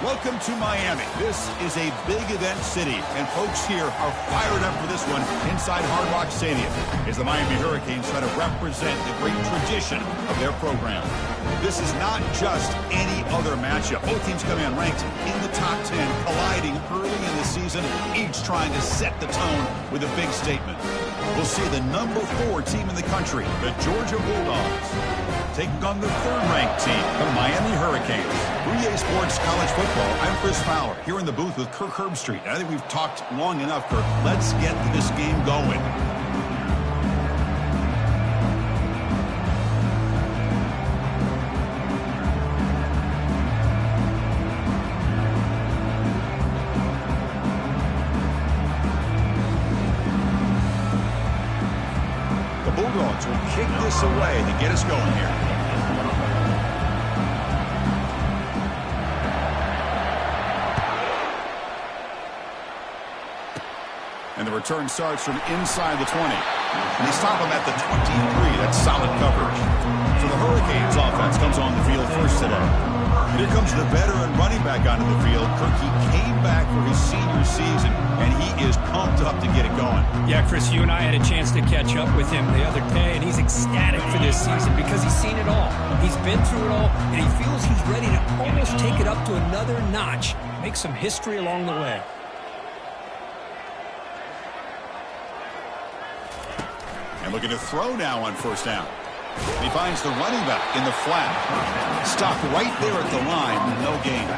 Welcome to Miami. This is a big event city, and folks here are fired up for this one inside Hard Rock Stadium as the Miami Hurricanes try to represent the great tradition of their program. This is not just any other matchup. Both teams come in ranked in the top 10, colliding early in the season, each trying to set the tone with a big statement. We'll see the number 4 team in the country, the Georgia Bulldogs, taking on the third-ranked team, the Miami Hurricanes. 3A Sports College Football, I'm Chris Fowler, here in the booth with Kirk Herbstreit. I think we've talked long enough, Kirk. Let's get this game going. The Bulldogs will kick this away to get us going here. And the return starts from inside the 20. And they stop him at the 23. That's solid coverage. So the Hurricanes offense comes on the field first today. And here comes the veteran running back onto the field. Kirk, he came back for his senior season, and he is pumped up to get it going. Yeah, Chris, you and I had a chance to catch up with him the other day, and he's ecstatic for this season because he's seen it all. He's been through it all, and he feels he's ready to almost take it up to another notch, make some history along the way. And looking to throw now on first down. He finds the running back in the flat. Stopped right there at the line, no gain.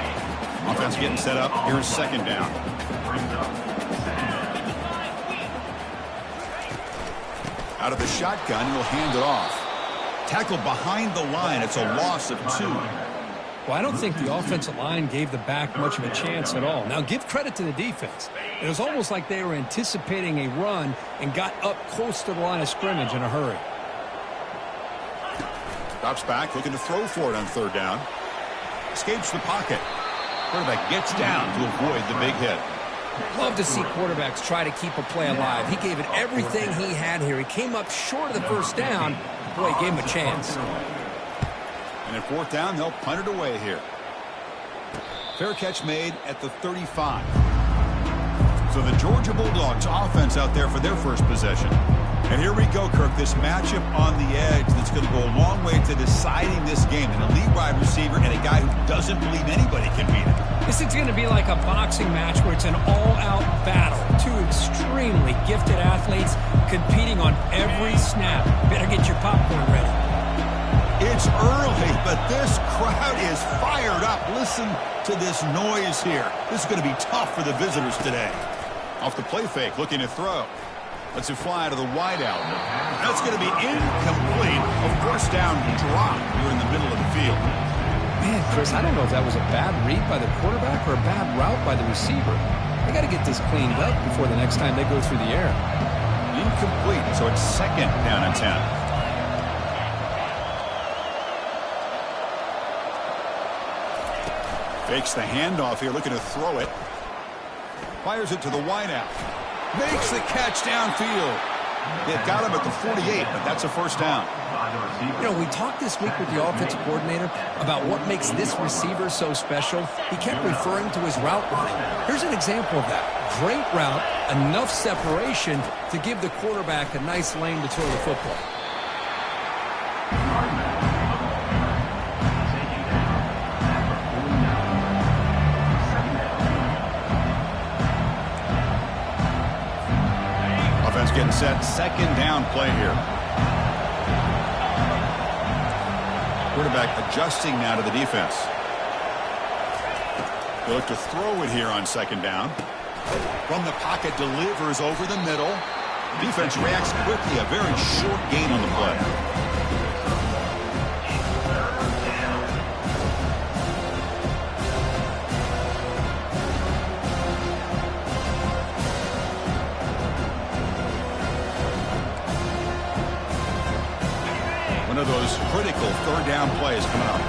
Offense getting set up. Here's second down. Out of the shotgun, he'll hand it off. Tackled behind the line. It's a loss of 2. Well, I don't think the offensive line gave the back much of a chance at all. Now, give credit to the defense. It was almost like they were anticipating a run and got up close to the line of scrimmage in a hurry. Drops back, looking to throw for it on third down. Escapes the pocket. Quarterback gets down to avoid the big hit. Love to see quarterbacks try to keep a play alive. He gave it everything he had here. He came up short of the first down. Boy, he gave him a chance. And at fourth down, they'll punt it away here. Fair catch made at the 35. So the Georgia Bulldogs offense out there for their first possession. And here we go, Kirk, this matchup on the edge that's going to go a long way to deciding this game. An elite wide receiver and a guy who doesn't believe anybody can beat him. This is going to be like a boxing match where it's an all-out battle. 2 extremely gifted athletes competing on every snap. Better get your popcorn ready. It's early, but this crowd is fired up. Listen to this noise here. This is going to be tough for the visitors today. Off the play fake, looking to throw. Lets it fly to the wideout. That's going to be incomplete. A first down drop here in the middle of the field. Man, Chris, I don't know if that was a bad read by the quarterback or a bad route by the receiver. They got to get this cleaned up before the next time they go through the air. Incomplete, so it's second down and 10. Fakes the handoff here, looking to throw it. Fires it to the wideout. Makes the catch downfield. It got him at the 48, but that's a first down. You know, we talked this week with the offensive coordinator about what makes this receiver so special. He kept referring to his route running. Here's an example of that. Great route, enough separation to give the quarterback a nice lane to throw the football. Getting set, second down play here. Quarterback adjusting now to the defense. They look to throw it here on second down. From the pocket, delivers over the middle. Defense reacts quickly, a very short gain on the play. One of those critical third down plays coming up.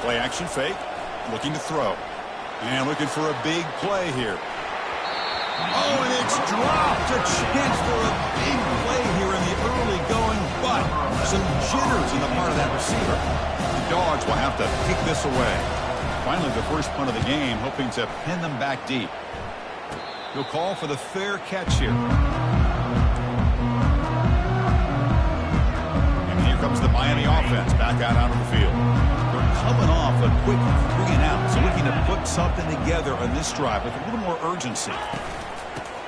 Play action fake. Looking to throw. And looking for a big play here. Oh, and it's dropped. A chance for a big play here in the early going, but some jitters have to kick this away. Finally, the first punt of the game, hoping to pin them back deep. He'll call for the fair catch here. And here comes the Miami offense back out onto the field. They're coming off a quick 3-and-out, so looking to put something together on this drive with a little more urgency.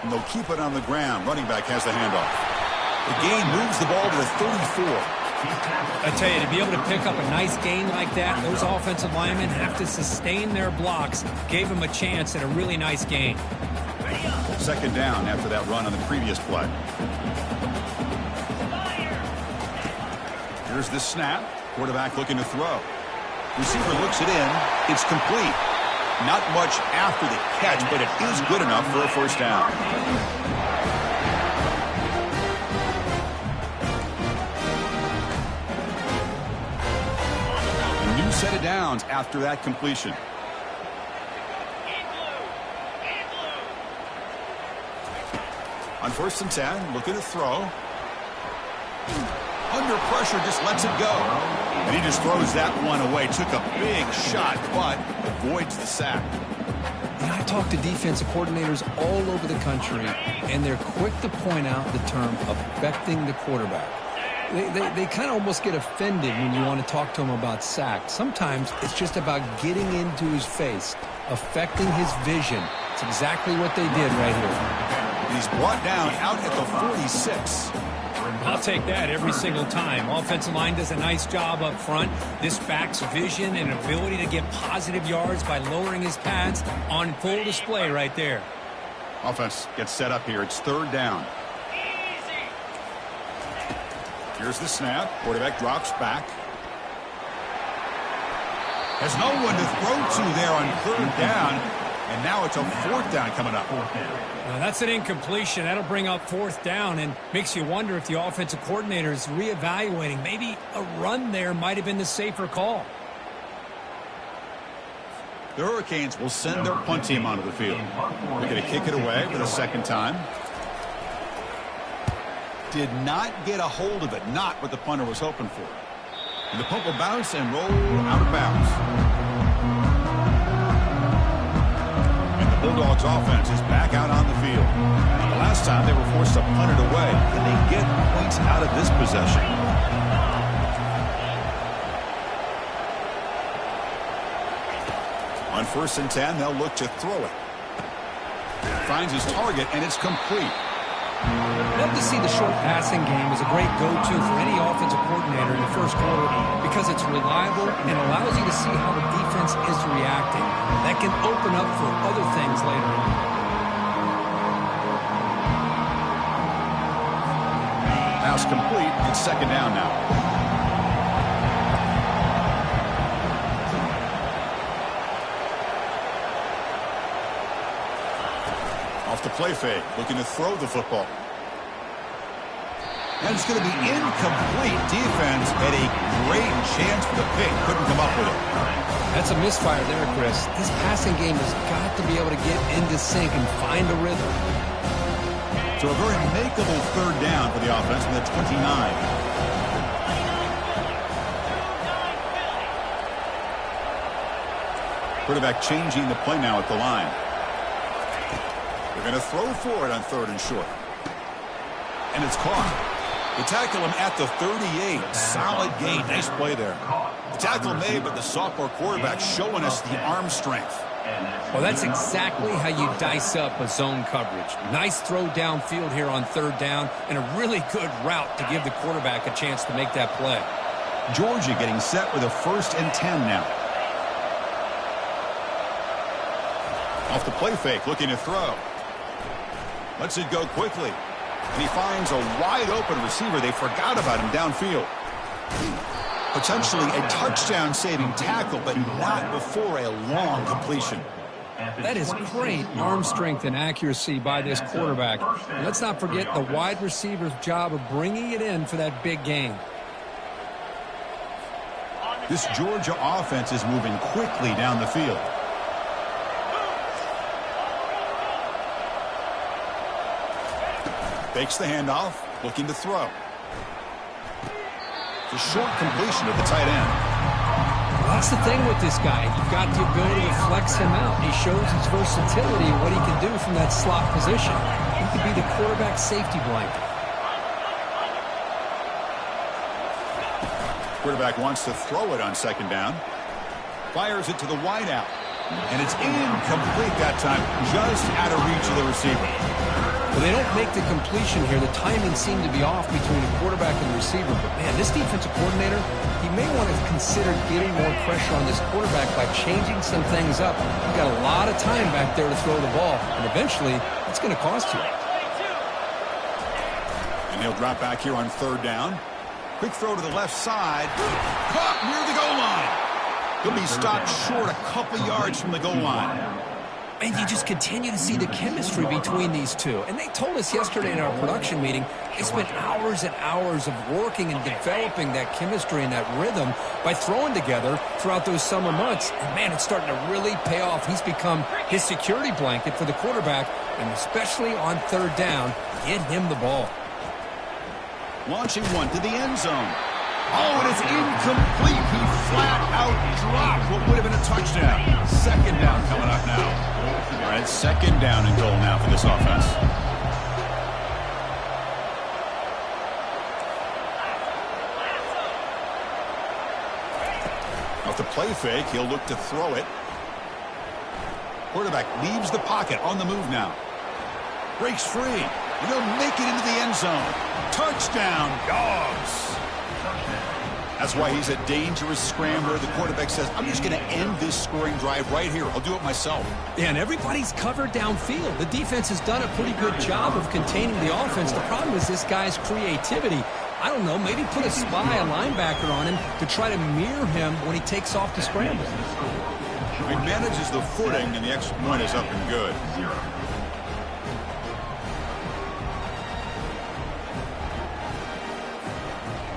And they'll keep it on the ground. Running back has the handoff. The gain moves the ball to the 34. I tell you, to be able to pick up a nice gain like that, those offensive linemen have to sustain their blocks. Gave them a chance at a really nice gain. Second down after that run on the previous play. Here's the snap. Quarterback looking to throw. Receiver looks it in. It's complete. Not much after the catch, but it is good enough for a first down. A new set of downs after that completion. On 1st and 10, looking to throw. Under pressure, just lets it go. And he just throws that one away. Took a big shot, but avoids the sack. I talk to defensive coordinators all over the country, and they're quick to point out the term affecting the quarterback. They kind of almost get offended when you want to talk to them about sacks. Sometimes it's just about getting into his face, affecting his vision. It's exactly what they did right here. He's brought down out at the 46. I'll take that every single time. Offensive line does a nice job up front. This back's vision and ability to get positive yards by lowering his pads on full display right there. Offense gets set up here. It's 3rd down. Here's the snap. Quarterback drops back. Has no one to throw to there on 3rd down. And now it's a 4th down coming up. Now that's an incompletion. That'll bring up 4th down and makes you wonder if the offensive coordinator is reevaluating. Maybe a run there might have been the safer call. The Hurricanes will send their punt team onto the field. They're going to kick it away for the 2nd time. Did not get a hold of it. Not what the punter was hoping for. And the punt will bounce and roll out of bounds. Bulldogs offense is back out on the field. The last time they were forced to punt it away. Can they get points out of this possession? On 1st and 10, they'll look to throw it. Finds his target, and it's complete. Love to see the short passing game as a great go-to for any offensive coordinator in the first quarter because it's reliable and allows you to see how the defense is reacting. That can open up for other things later on. Pass complete. It's 2nd down now. Off the play fake, looking to throw the football. And it's going to be incomplete. Defense had a great chance for the pick. Couldn't come up with it. That's a misfire there, Chris. This passing game has got to be able to get into sync and find a rhythm. So a very makeable 3rd down for the offense from the 29. Quarterback changing the play now at the line. They're going to throw for it on 3rd and short. And it's caught. They tackle him at the 38. Solid gain. Nice play there. The tackle made, but the sophomore quarterback showing us the arm strength. Well, that's exactly how you dice up a zone coverage. Nice throw downfield here on 3rd down, and a really good route to give the quarterback a chance to make that play. Georgia getting set with a 1st and 10 now. Off the play fake, looking to throw. Lets it go quickly. And he finds a wide-open receiver. They forgot about him downfield. Potentially a touchdown-saving tackle, but not before a long completion. That is great arm strength and accuracy by this quarterback. And let's not forget the wide receiver's job of bringing it in for that big gain. This Georgia offense is moving quickly down the field. Fakes the handoff, looking to throw. The short completion of the tight end. Well, That's the thing with this guy. You've got the ability to flex him out. He shows his versatility and what he can do from that slot position. He could be the quarterback safety blanket. Quarterback wants to throw it on second down. Fires it to the wideout. And it's incomplete that time, just out of reach of the receiver. Well, they don't make the completion here. The timing seemed to be off between the quarterback and the receiver. But, man, this defensive coordinator, he may want to consider getting more pressure on this quarterback by changing some things up. You've got a lot of time back there to throw the ball, and eventually it's going to cost you. And he'll drop back here on third down. Quick throw to the left side. Caught near the goal line. He'll be stopped short a couple yards from the goal line. And you just continue to see the chemistry between these two. And they told us yesterday in our production meeting, they spent hours and hours of working and developing that chemistry and that rhythm by throwing together throughout those summer months. And, man, it's starting to really pay off. He's become his security blanket for the quarterback, and especially on third down, get him the ball. Launching one to the end zone. Oh, and it's incomplete. He flat out dropped what would have been a touchdown. Second down coming up now. All right, second down and goal now for this offense. Off the play fake, he'll look to throw it. Quarterback leaves the pocket on the move now. Breaks free. And he'll make it into the end zone. Touchdown, Dogs. That's why he's a dangerous scrambler. The quarterback says, I'm just going to end this scoring drive right here. I'll do it myself. Yeah, and everybody's covered downfield. The defense has done a pretty good job of containing the offense. The problem is this guy's creativity. I don't know, maybe put a spy, a linebacker on him to try to mirror him when he takes off to scramble. He manages the footing, and the extra point is up and good.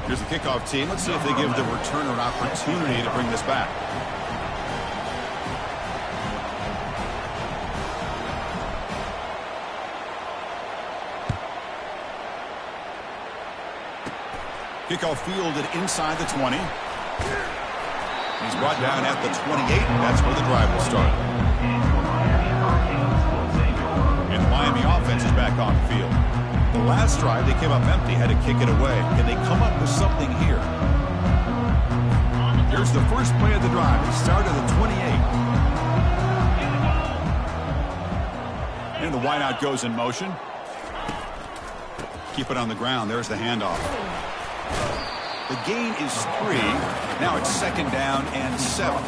Here's the kickoff team. Let's see if they give the returner an opportunity to bring this back. Kickoff fielded inside the 20. He's brought down at the 28. That's where the drive will start. And the Miami offense is back on the field. The last drive, they came up empty, had to kick it away. Can they come up with something here? Here's the first play of the drive. It started at the 28. And the wideout goes in motion. Keep it on the ground. There's the handoff. The gain is 3. Now it's second down and 7.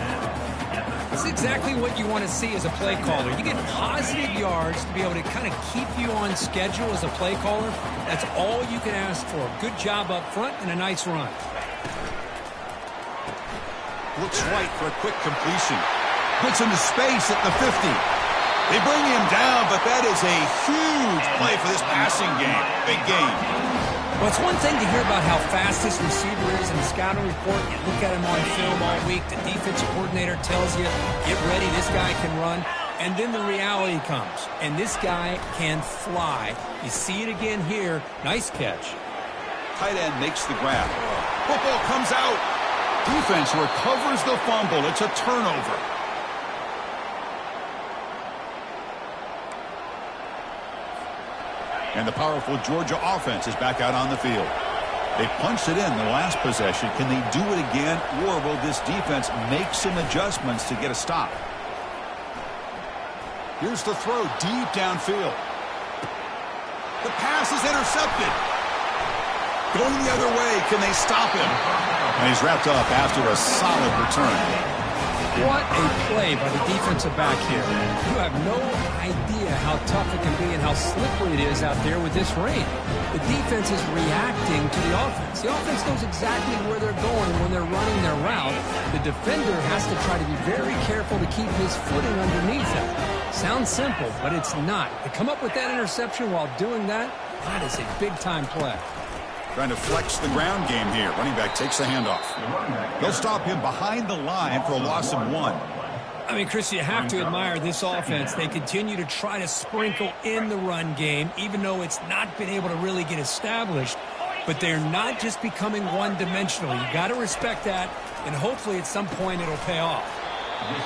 That's exactly what you want to see as a play caller. You get positive yards to be able to kind of keep you on schedule as a play caller. That's all you can ask for. Good job up front and a nice run. Looks right for a quick completion. Puts into space at the 50. They bring him down, but that is a huge play for this passing game. Big game. Well, it's one thing to hear about how fast this receiver is in the scouting report. You look at him on film all week. The defensive coordinator tells you, get ready, this guy can run. And then the reality comes, and this guy can fly. You see it again here. Nice catch. Tight end makes the grab. Football comes out. Defense recovers the fumble. It's a turnover. And the powerful Georgia offense is back out on the field. They punched it in the last possession. Can they do it again, or will this defense make some adjustments to get a stop? Here's the throw deep downfield. The pass is intercepted. Going the other way. Can they stop him? And he's wrapped up after a solid return. What a play by the defensive back here. You have no idea how tough it can be and how slippery it is out there with this rain. The defense is reacting to the offense. The offense knows exactly where they're going when they're running their route. The defender has to try to be very careful to keep his footing underneath him. Sounds simple, but it's not. To come up with that interception while doing that, that is a big-time play. Trying to flex the ground game here. Running back takes the handoff. They'll stop him behind the line for a loss of 1. I mean, Chris, you have to admire this offense. They continue to try to sprinkle in the run game, even though it's not been able to really get established. But they're not just becoming one-dimensional. You got to respect that. and hopefully at some point it'll pay off.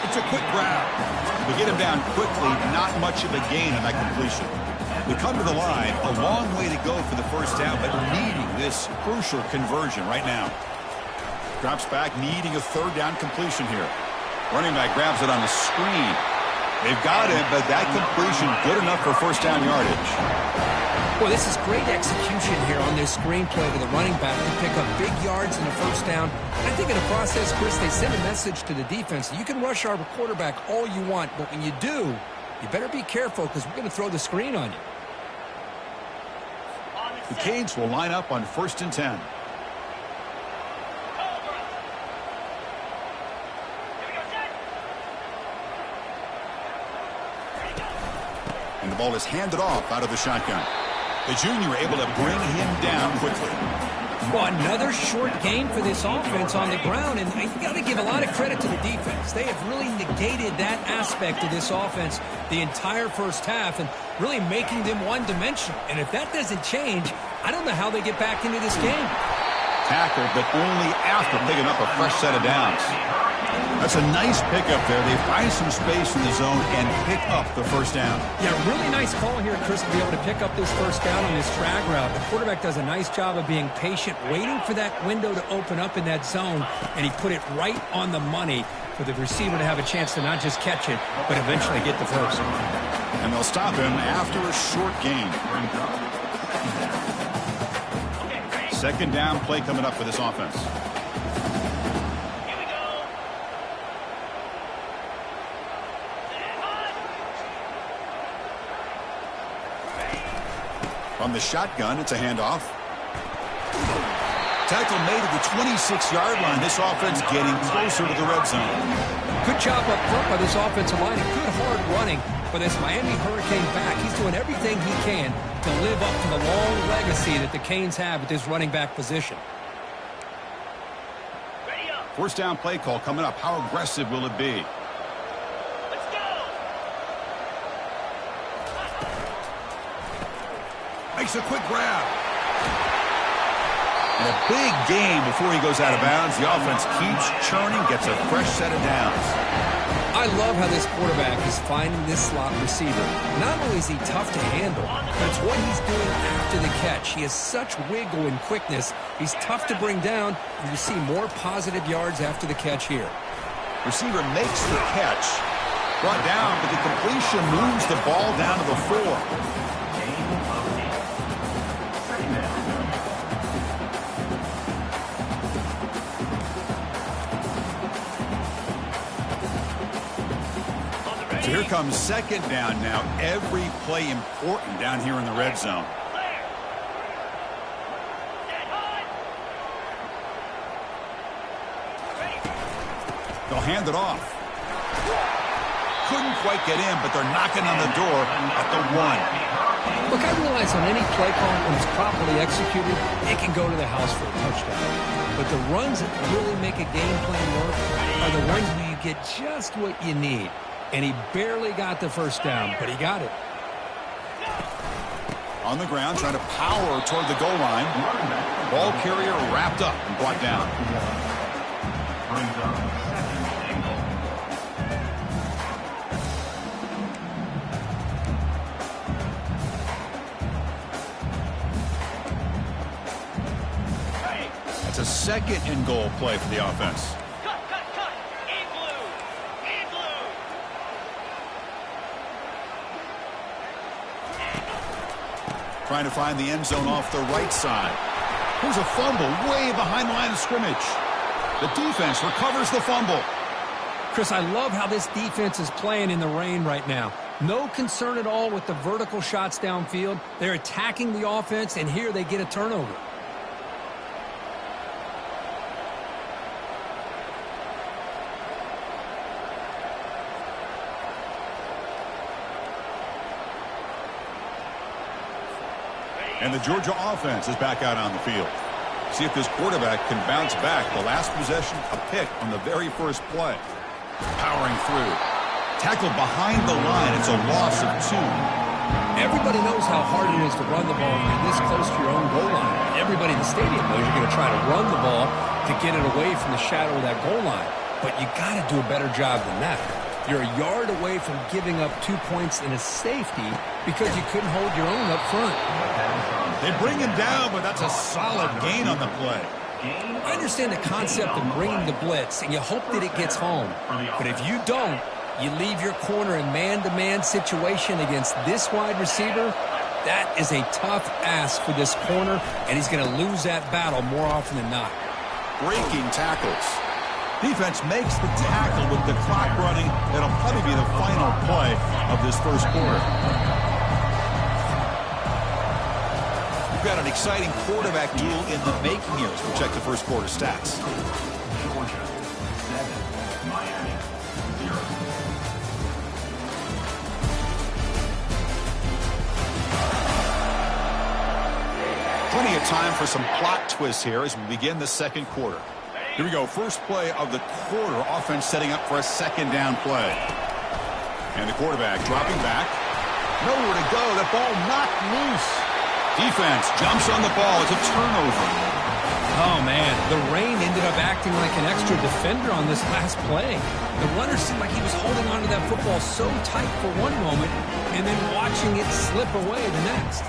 It's a quick grab. We get him down quickly, not much of a gain on that completion. We come to the line, a long way to go for the first down, but needing this crucial conversion right now. Drops back, needing a third down completion here. Running back grabs it on the screen. They've got him, but that completion good enough for first down yardage. Well, this is great execution here on this screen play to the running back to pick up big yards in the first down. I think in the process, Chris, they send a message to the defense. You can rush our quarterback all you want, but when you do, you better be careful because we're going to throw the screen on you. The Canes will line up on 1st and 10. And the ball is handed off out of the shotgun. The junior able to bring him down quickly. Well, another short gain for this offense on the ground, and you got to give a lot of credit to the defense. They have really negated that aspect of this offense the entire first half and really making them one-dimensional. And if that doesn't change, I don't know how they get back into this game. Tackled, but only after picking up a fresh set of downs. That's a nice pickup there. They find some space in the zone and pick up the first down. Yeah, really nice call here, Chris, to be able to pick up this first down on this drag route. The quarterback does a nice job of being patient, waiting for that window to open up in that zone, and he put it right on the money for the receiver to have a chance to not just catch it, but eventually get the first. And they'll stop him after a short gain. Second down play coming up for this offense. From the shotgun, it's a handoff. Tackle made at the 26-yard line. This offense getting closer to the red zone. Good job up front by this offensive line. And good hard running for this Miami Hurricane back. He's doing everything he can to live up to the long legacy that the Canes have at this running back position. First down play call coming up. How aggressive will it be? Makes a quick grab. And a big gain before he goes out of bounds. The offense keeps churning, gets a fresh set of downs. I love how this quarterback is finding this slot receiver. Not only is he tough to handle, but it's what he's doing after the catch. He has such wiggle and quickness. He's tough to bring down, and you see more positive yards after the catch here. Receiver makes the catch. Brought down, but the completion moves the ball down to the 4. So here comes second down now. Every play important down here in the red zone. They'll hand it off. Couldn't quite get in, but they're knocking on the door at the 1. Look, I realize on any play call, when it's properly executed, it can go to the house for a touchdown. But the runs that really make a game plan work are the ones where you get just what you need. And he barely got the first down, but he got it. On the ground, trying to power toward the goal line. Ball carrier wrapped up and brought down. That's a second and goal play for the offense. Trying to find the end zone off the right side. Here's a fumble way behind the line of scrimmage. The defense recovers the fumble. Chris, I love how this defense is playing in the rain right now. No concern at all with the vertical shots downfield. They're attacking the offense, and here they get a turnover. And the Georgia offense is back out on the field. See if this quarterback can bounce back. The last possession, a pick on the very first play. Powering through. Tackled behind the line. It's a loss of 2. Everybody knows how hard it is to run the ball when you're this close to your own goal line. Everybody the stadium knows you're going to try to run the ball to get it away from the shadow of that goal line. But you got to do a better job than that. You're a yard away from giving up 2 points in a safety because you couldn't hold your own up front. They bring him down, but that's a solid gain on the play. I understand the concept of bringing the blitz, and you hope that it gets home. But if you don't, you leave your corner in man-to-man situation against this wide receiver. That is a tough ask for this corner, and he's going to lose that battle more often than not. Breaking tackles. Defense makes the tackle with the clock running. That'll probably be the final play of this first quarter. We've got an exciting quarterback duel in the making here as we check the first quarter stats. Georgia, 7, Miami, 0. Plenty of time for some plot twists here as we begin the second quarter. Here we go. First play of the quarter. Offense setting up for a second down play. And the quarterback dropping back. Nowhere to go. That ball knocked loose. Defense jumps on the ball. It's a turnover. Oh, man. The rain ended up acting like an extra defender on this last play. The runner seemed like he was holding onto that football so tight for one moment and then watching it slip away the next.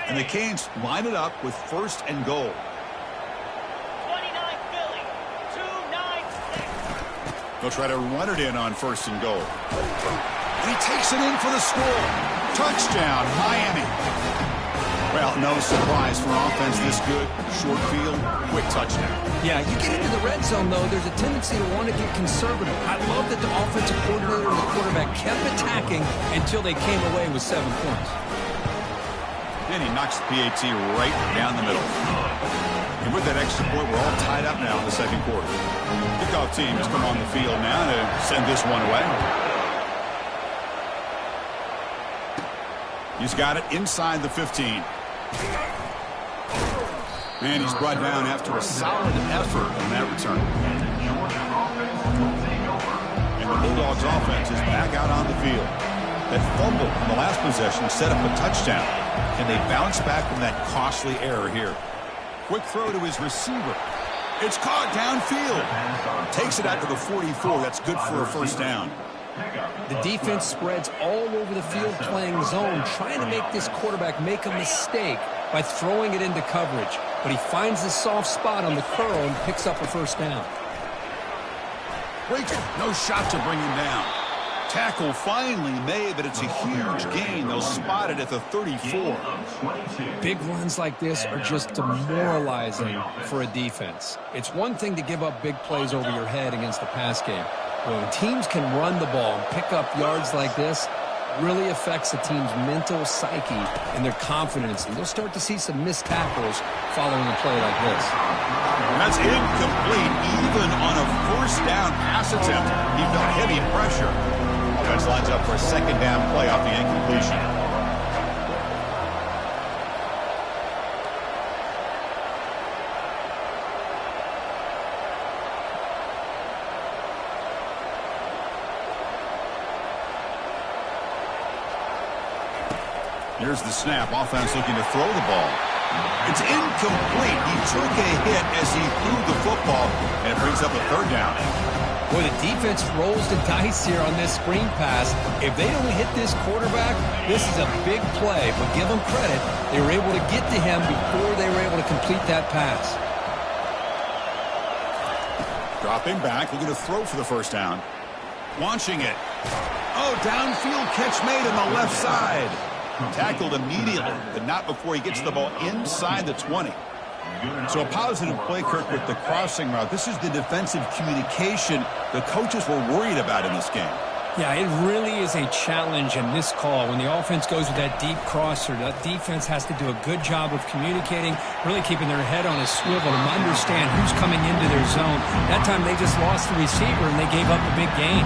And the Canes line it up with first and goal. 29 Philly, 2-9-6. They'll try to run it in on first and goal. And he takes it in for the score. Touchdown, Miami. Well, no surprise for offense this good. Short field, quick touchdown. Yeah, you get into the red zone, though, there's a tendency to want to get conservative. I love that the offensive coordinator and the quarterback kept attacking until they came away with 7 points. And he knocks the PAT right down the middle. And with that extra point, we're all tied up now in the second quarter. Kickoff team has come on the field now to send this one away. He's got it inside the 15. And he's brought down after a solid effort on that return. And the Bulldogs offense is back out on the field. That fumble in the last possession set up a touchdown. And they bounce back from that costly error here. Quick throw to his receiver. It's caught downfield. Takes it out to the 44. That's good for a first down. The defense spreads all over the field playing zone, trying to make this quarterback make a mistake by throwing it into coverage. But he finds the soft spot on the curl and picks up a first down. Breaks it. No shot to bring him down. Tackle finally made, but it's a huge gain. They'll spot it at the 34. Big runs like this are just demoralizing for a defense. It's one thing to give up big plays over your head against the pass game. But when teams can run the ball and pick up yards like this, it really affects the team's mental psyche and their confidence. And you'll start to see some missed tackles following a play like this. That's incomplete. Even on a first down pass attempt, he felt heavy pressure. Offense lines up for a second down play off the incompletion. Here's the snap. Offense looking to throw the ball. It's incomplete. He took a hit as he threw the football, and it brings up a third down. Boy, the defense rolls the dice here on this screen pass. If they don't hit this quarterback, this is a big play. But give them credit. They were able to get to him before they were able to complete that pass. Dropping back, looking to throw for the first down. Launching it. Oh, downfield catch made on the left side. Tackled immediately, but not before he gets the ball inside the 20. So a positive play, Kirk, with the crossing route. This is the defensive communication the coaches were worried about in this game. Yeah, it really is a challenge in this call. When the offense goes with that deep crosser, that defense has to do a good job of communicating, really keeping their head on a swivel to understand who's coming into their zone. That time they just lost the receiver and they gave up a big gain.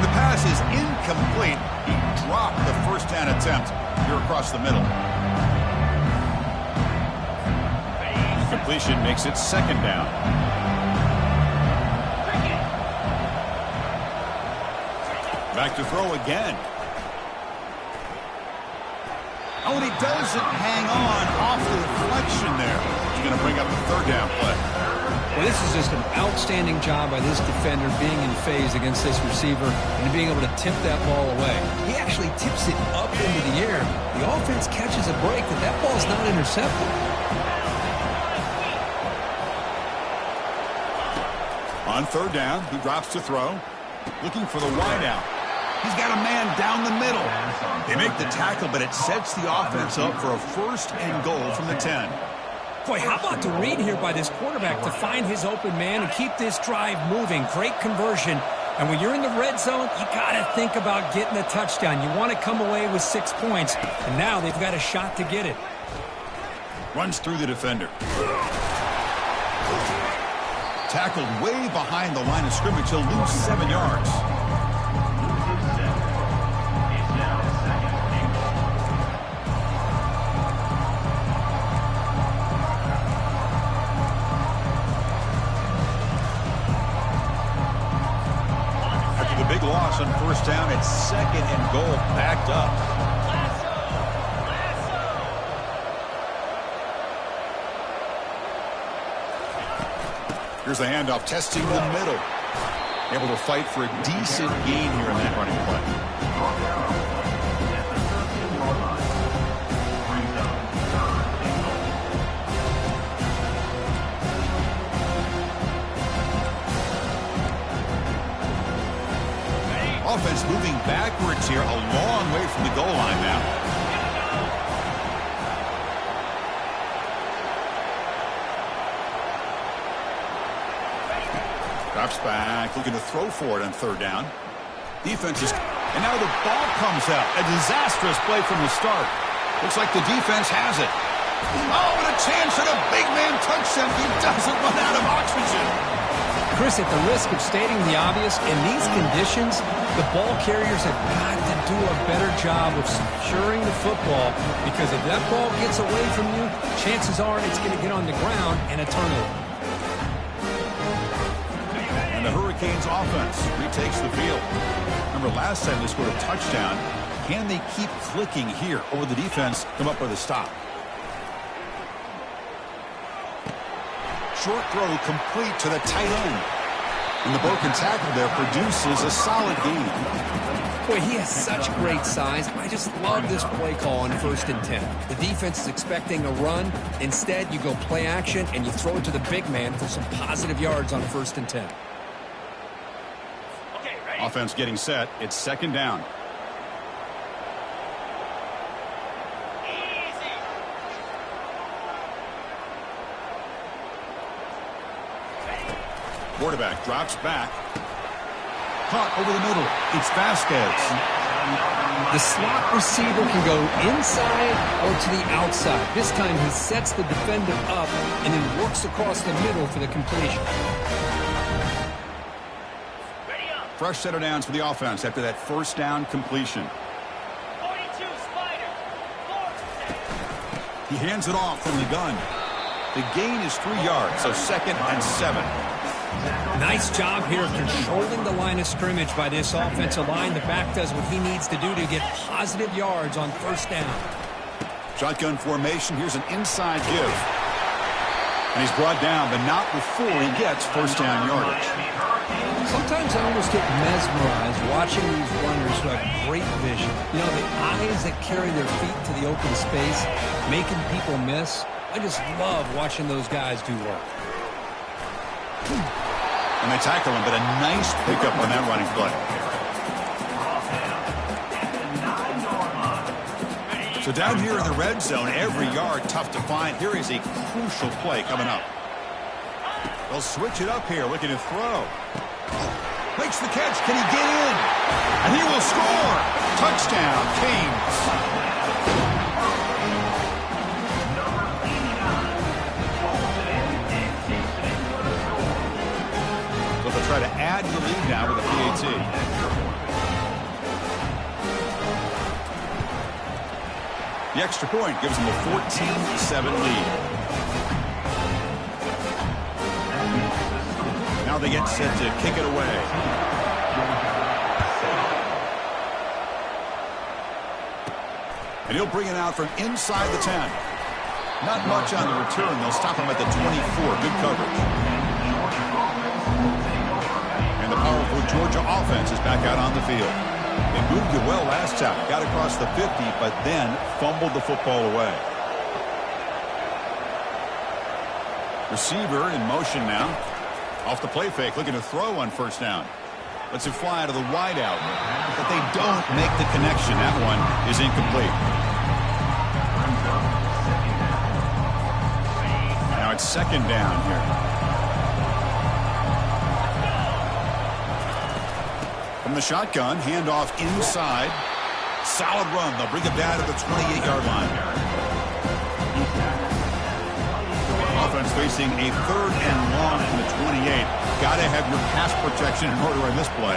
The pass is incomplete. He drop the first down attempt here across the middle. Completion makes it second down. Back to throw again. Oh, and he doesn't hang on off the deflection there. He's going to bring up the third down play. Well, this is just an outstanding job by this defender being in phase against this receiver and being able to tip that ball away. He actually tips it up into the air. The offense catches a break, but that ball's not intercepted. On third down, he drops to throw, looking for the wideout. He's got a man down the middle. They make the tackle, but it sets the offense up for a first and goal from the 10. Boy, how about the read here by this quarterback to find his open man and keep this drive moving. Great conversion. And when you're in the red zone, you got to think about getting a touchdown. You want to come away with 6 points. And now they've got a shot to get it. Runs through the defender. Tackled way behind the line of scrimmage. He'll lose 7 yards. Big loss on first down. It's second and goal, backed up. Here's the handoff, testing the middle. Able to fight for a decent gain here in that running play. Offense moving backwards here, a long way from the goal line now. Drops back, looking to throw for it on third down. Defense is, and now the ball comes out. A disastrous play from the start. Looks like the defense has it. Oh, and a chance at a big man touchdown. He doesn't run out of oxygen. Chris, at the risk of stating the obvious, in these conditions, the ball carriers have got to do a better job of securing the football, because if that ball gets away from you, chances are it's going to get on the ground and a turnover. And the Hurricanes offense retakes the field. Remember, last time they scored a touchdown. Can they keep clicking here, or will the defense come up with a stop? Short throw complete to the tight end. And the broken tackle there produces a solid gain. Boy, he has such great size. I just love this play call on 1st and 10. The defense is expecting a run. Instead, you go play action and you throw it to the big man for some positive yards on 1st and 10. Okay, ready? Offense getting set. It's second down. Quarterback drops back. Caught over the middle. It's Vasquez. The slot receiver can go inside or to the outside. This time he sets the defender up and then works across the middle for the completion. Fresh set of downs for the offense after that first down completion. 42 Spider. He hands it off from the gun. The gain is 3 yards, so second and 7. Nice job here of controlling the line of scrimmage by this offensive line. The back does what he needs to do to get positive yards on first down. Shotgun formation. Here's an inside give. And he's brought down, but not before he gets first down yardage. Sometimes I almost get mesmerized watching these runners who have great vision. You know, the eyes that carry their feet to the open space, making people miss. I just love watching those guys do work. And they tackle him, but a nice pickup on that running play. So down here in the red zone, every yard tough to find. Here is a crucial play coming up. They'll switch it up here, looking to throw. Makes the catch. Can he get in? And he will score. Touchdown, Canes. Try to add to the lead now with a PAT. The extra point gives them a 14-7 lead. Now they get set to kick it away. And he'll bring it out from inside the 10. Not much on the return. They'll stop him at the 24. Good coverage. And the powerful Georgia offense is back out on the field. They moved it well last time. Got across the 50, but then fumbled the football away. Receiver in motion now. Off the play fake, looking to throw on first down. Lets it fly to the wide out. But they don't make the connection. That one is incomplete. Now it's second down here. From the shotgun, handoff inside. Solid run. They'll bring it down to the 28-yard line. Offense facing a third and long from the 28. Got to have your pass protection in order on this play.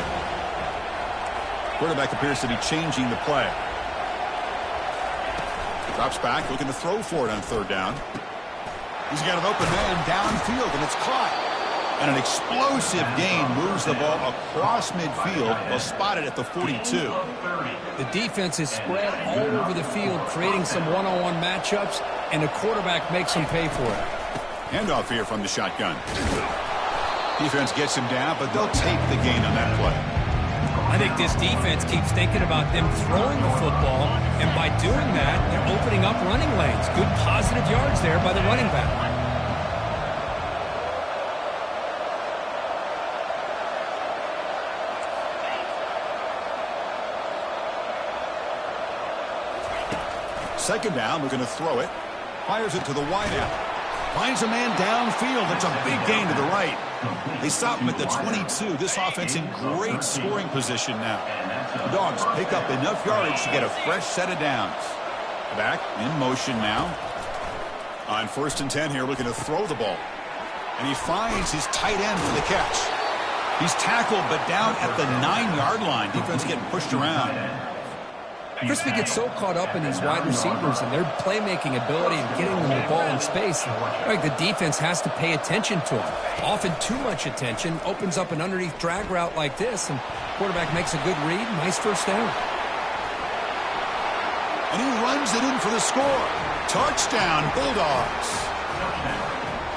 Quarterback appears to be changing the play. Drops back, looking to throw for it on third down. He's got an open man downfield, and it's caught. And an explosive gain moves the ball across midfield. They'll spot it at the 42. The defense is spread all over the field, creating some one-on-one matchups, and the quarterback makes them pay for it. Handoff here from the shotgun. Defense gets him down, but they'll take the gain on that play. I think this defense keeps thinking about them throwing the football, and by doing that, they're opening up running lanes. Good positive yards there by the running back. Second down, looking to throw it. Fires it to the wideout. Finds a man downfield. It's a big gain to the right. They stop him at the 22. This offense in great scoring position now. The Dogs pick up enough yardage to get a fresh set of downs. Back in motion now. On first and 10 here, looking to throw the ball. And he finds his tight end for the catch. He's tackled, but down at the 9-yard line. Defense getting pushed around. Crispy gets so caught up in these wide receivers and their playmaking ability and getting them the ball in space. Right, the defense has to pay attention to them. Often too much attention opens up an underneath drag route like this, and quarterback makes a good read. Nice first down. And he runs it in for the score. Touchdown, Bulldogs.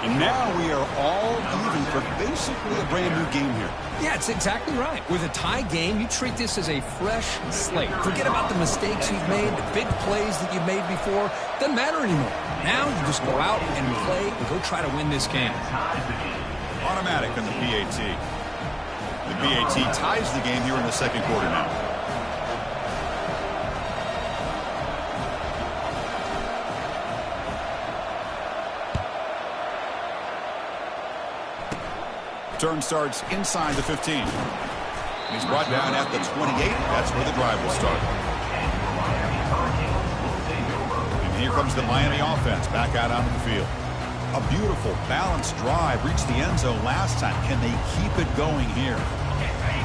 And now we are all even for basically a brand new game here. Yeah, it's exactly right. With a tie game, you treat this as a fresh slate. Forget about the mistakes you've made, the big plays that you've made before. Doesn't matter anymore. Now you just go out and play and go try to win this game. Automatic on the PAT. The PAT ties the game here in the second quarter now. Turn starts inside the 15. And he's brought down at the 28. That's where the drive will start. And here comes the Miami offense back out onto the field. A beautiful, balanced drive. Reached the end zone last time. Can they keep it going here?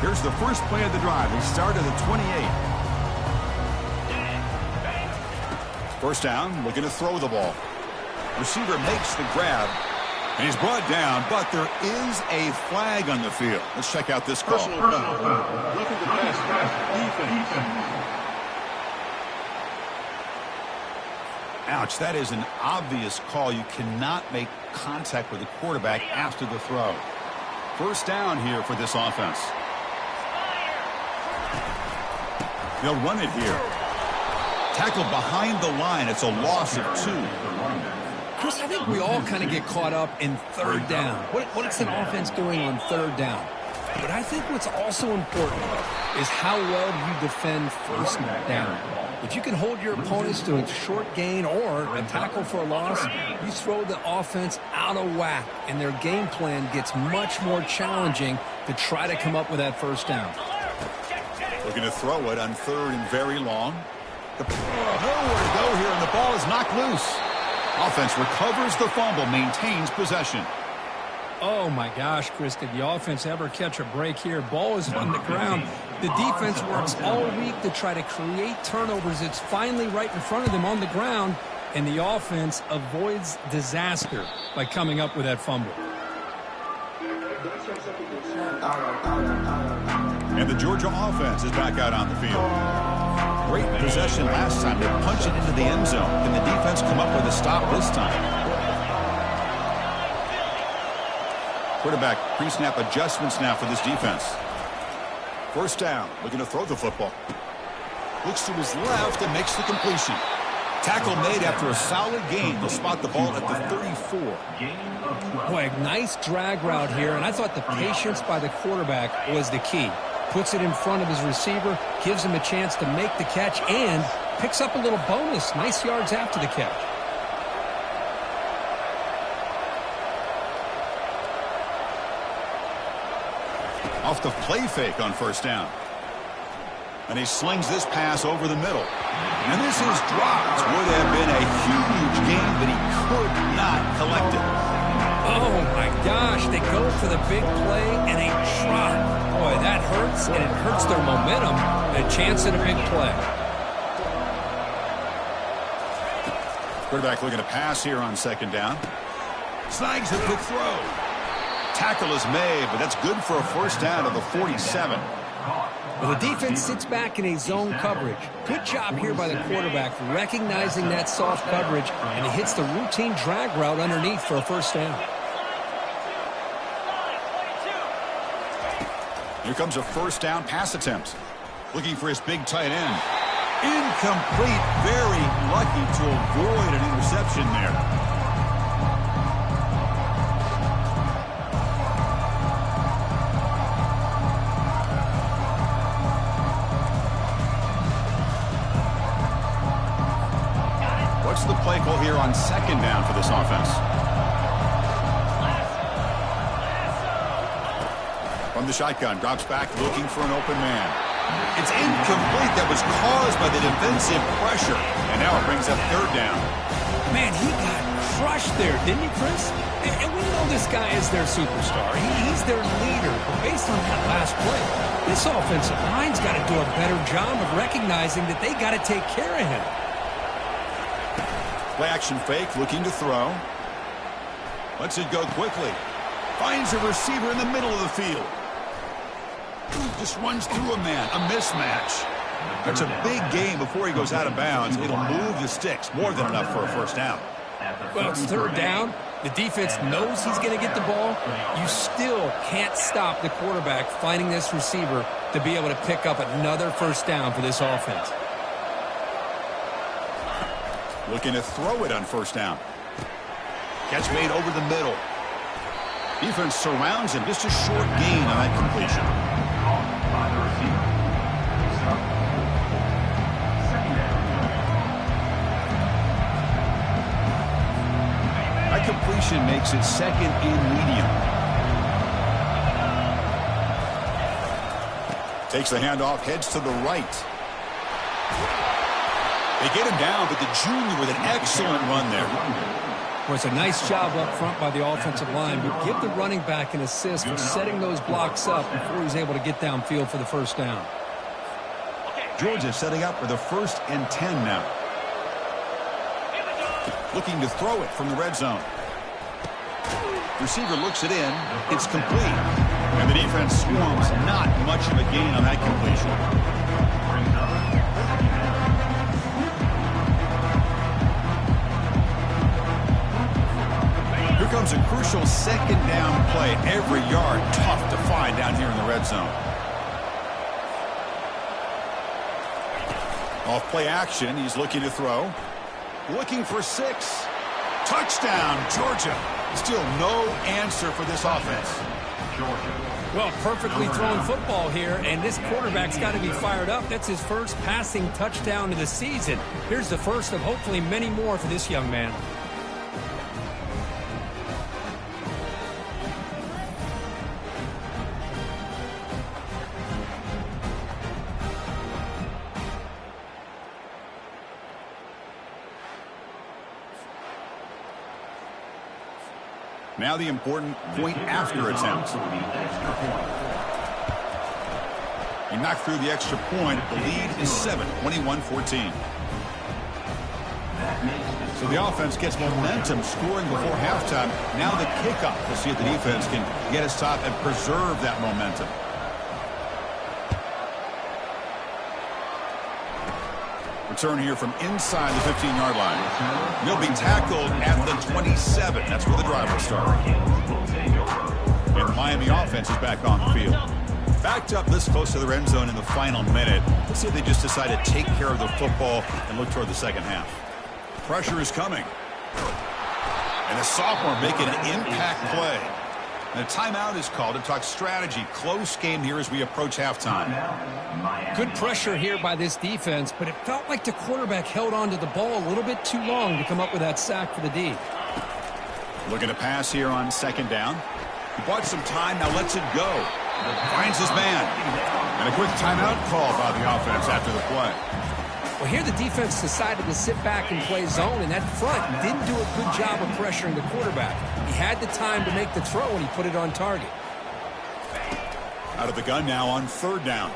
Here's the first play of the drive. They start at the 28. First down, looking to throw the ball. Receiver makes the grab. And he's brought down, but there is a flag on the field. Let's check out this call. Personal foul. Looking to pass defense. Ouch, that is an obvious call. You cannot make contact with the quarterback after the throw. First down here for this offense. They'll run it here. Tackled behind the line. It's a loss of 2. Chris, I think we all kind of get caught up in third down. What's an offense doing on third down? But I think what's also important is how well you defend first down. If you can hold your opponents to a short gain or a tackle for a loss, you throw the offense out of whack, and their game plan gets much more challenging to try to come up with that first down. Looking to throw it on third and very long. Nowhere to go here, and the ball is knocked loose. Offense recovers the fumble, maintains possession. Oh, my gosh, Chris, did the offense ever catch a break here? Ball is on the ground. The defense works all week to try to create turnovers. It's finally right in front of them on the ground, and the offense avoids disaster by coming up with that fumble. And the Georgia offense is back out on the field. Great possession last time. They punched it into the end zone. Can the defense come up with a stop this time? Quarterback pre-snap adjustments now for this defense. First down, looking to throw the football. Looks to his left and makes the completion. Tackle made after a solid gain. They'll spot the ball at the 34. Boy, nice drag route here, and I thought the patience by the quarterback was the key. Puts it in front of his receiver, gives him a chance to make the catch, and picks up a little bonus. Nice yards after the catch. Off the play fake on first down. And he slings this pass over the middle. And this is dropped. Would have been a huge gain, but he could not collect it. Oh, my gosh. They go for the big play, and they drop. Boy, that hurts, and it hurts their momentum. A chance at a big play. Quarterback looking to pass here on second down. Snags a quick throw. Tackle is made, but that's good for a first down of the 47. Well, the defense sits back in a zone coverage. Good job here by the quarterback, recognizing that soft coverage, and he hits the routine drag route underneath for a first down. Here comes a first down pass attempt. Looking for his big tight end. Incomplete. Very lucky to avoid an interception there. What's the play call here on second down for this offense? From the shotgun, drops back, looking for an open man. It's incomplete. That was caused by the defensive pressure. And now it brings up third down. Man, he got crushed there, didn't he, Chris? And we know this guy is their superstar. He's their leader. But based on that last play, this offensive line's got to do a better job of recognizing that they got to take care of him. Play action fake, looking to throw. Lets it go quickly. Finds a receiver in the middle of the field. Just runs through a man. A mismatch. That's a big gain before he goes out of bounds. It'll move the sticks. More than enough for a first down. Well, it's third down. The defense knows he's going to get the ball. You still can't stop the quarterback finding this receiver to be able to pick up another first down for this offense. Looking to throw it on first down. Catch made over the middle. Defense surrounds him. Just a short gain on that completion. That completion makes it second and medium. Takes the handoff, heads to the right. They get him down, but the junior with an excellent run there. Well, it's a nice job up front by the offensive line, but give the running back an assist for setting those blocks up before he's able to get downfield for the first down. Georgia setting up for the 1st and 10 now. Looking to throw it from the red zone. Receiver looks it in. It's complete. And the defense swarms. Not much of a gain on that completion. Here comes a crucial second down play. Every yard tough to find down here in the red zone. Off play action, he's looking to throw. Looking for 6. Touchdown, Georgia. Still no answer for this offense. Well, perfectly thrown football here, and this quarterback's got to be fired up. That's his first passing touchdown of the season. Here's the first of hopefully many more for this young man. Now the important point after attempt. He knocked through the extra point. The lead is 7, 21-14. So the offense gets momentum scoring before halftime. Now the kickoff. We'll see if the defense can get a stop and preserve that momentum. Return here from inside the 15-yard line. He'll be tackled at the 27. That's where the drive will start. And the Miami offense is back on the field. Backed up this close to their end zone in the final minute. Let's see if they just decide to take care of the football and look toward the second half. Pressure is coming. And the sophomore making an impact play. And a timeout is called to talk strategy. Close game here as we approach halftime. Good pressure here by this defense, but it felt like the quarterback held on to the ball a little bit too long to come up with that sack for the D. Looking to pass here on second down. He bought some time, now lets it go. Finds his man. And a quick timeout call by the offense after the play. Well, here the defense decided to sit back and play zone, and that front didn't do a good job of pressuring the quarterback. He had the time to make the throw, and he put it on target. Out of the gun now on third down.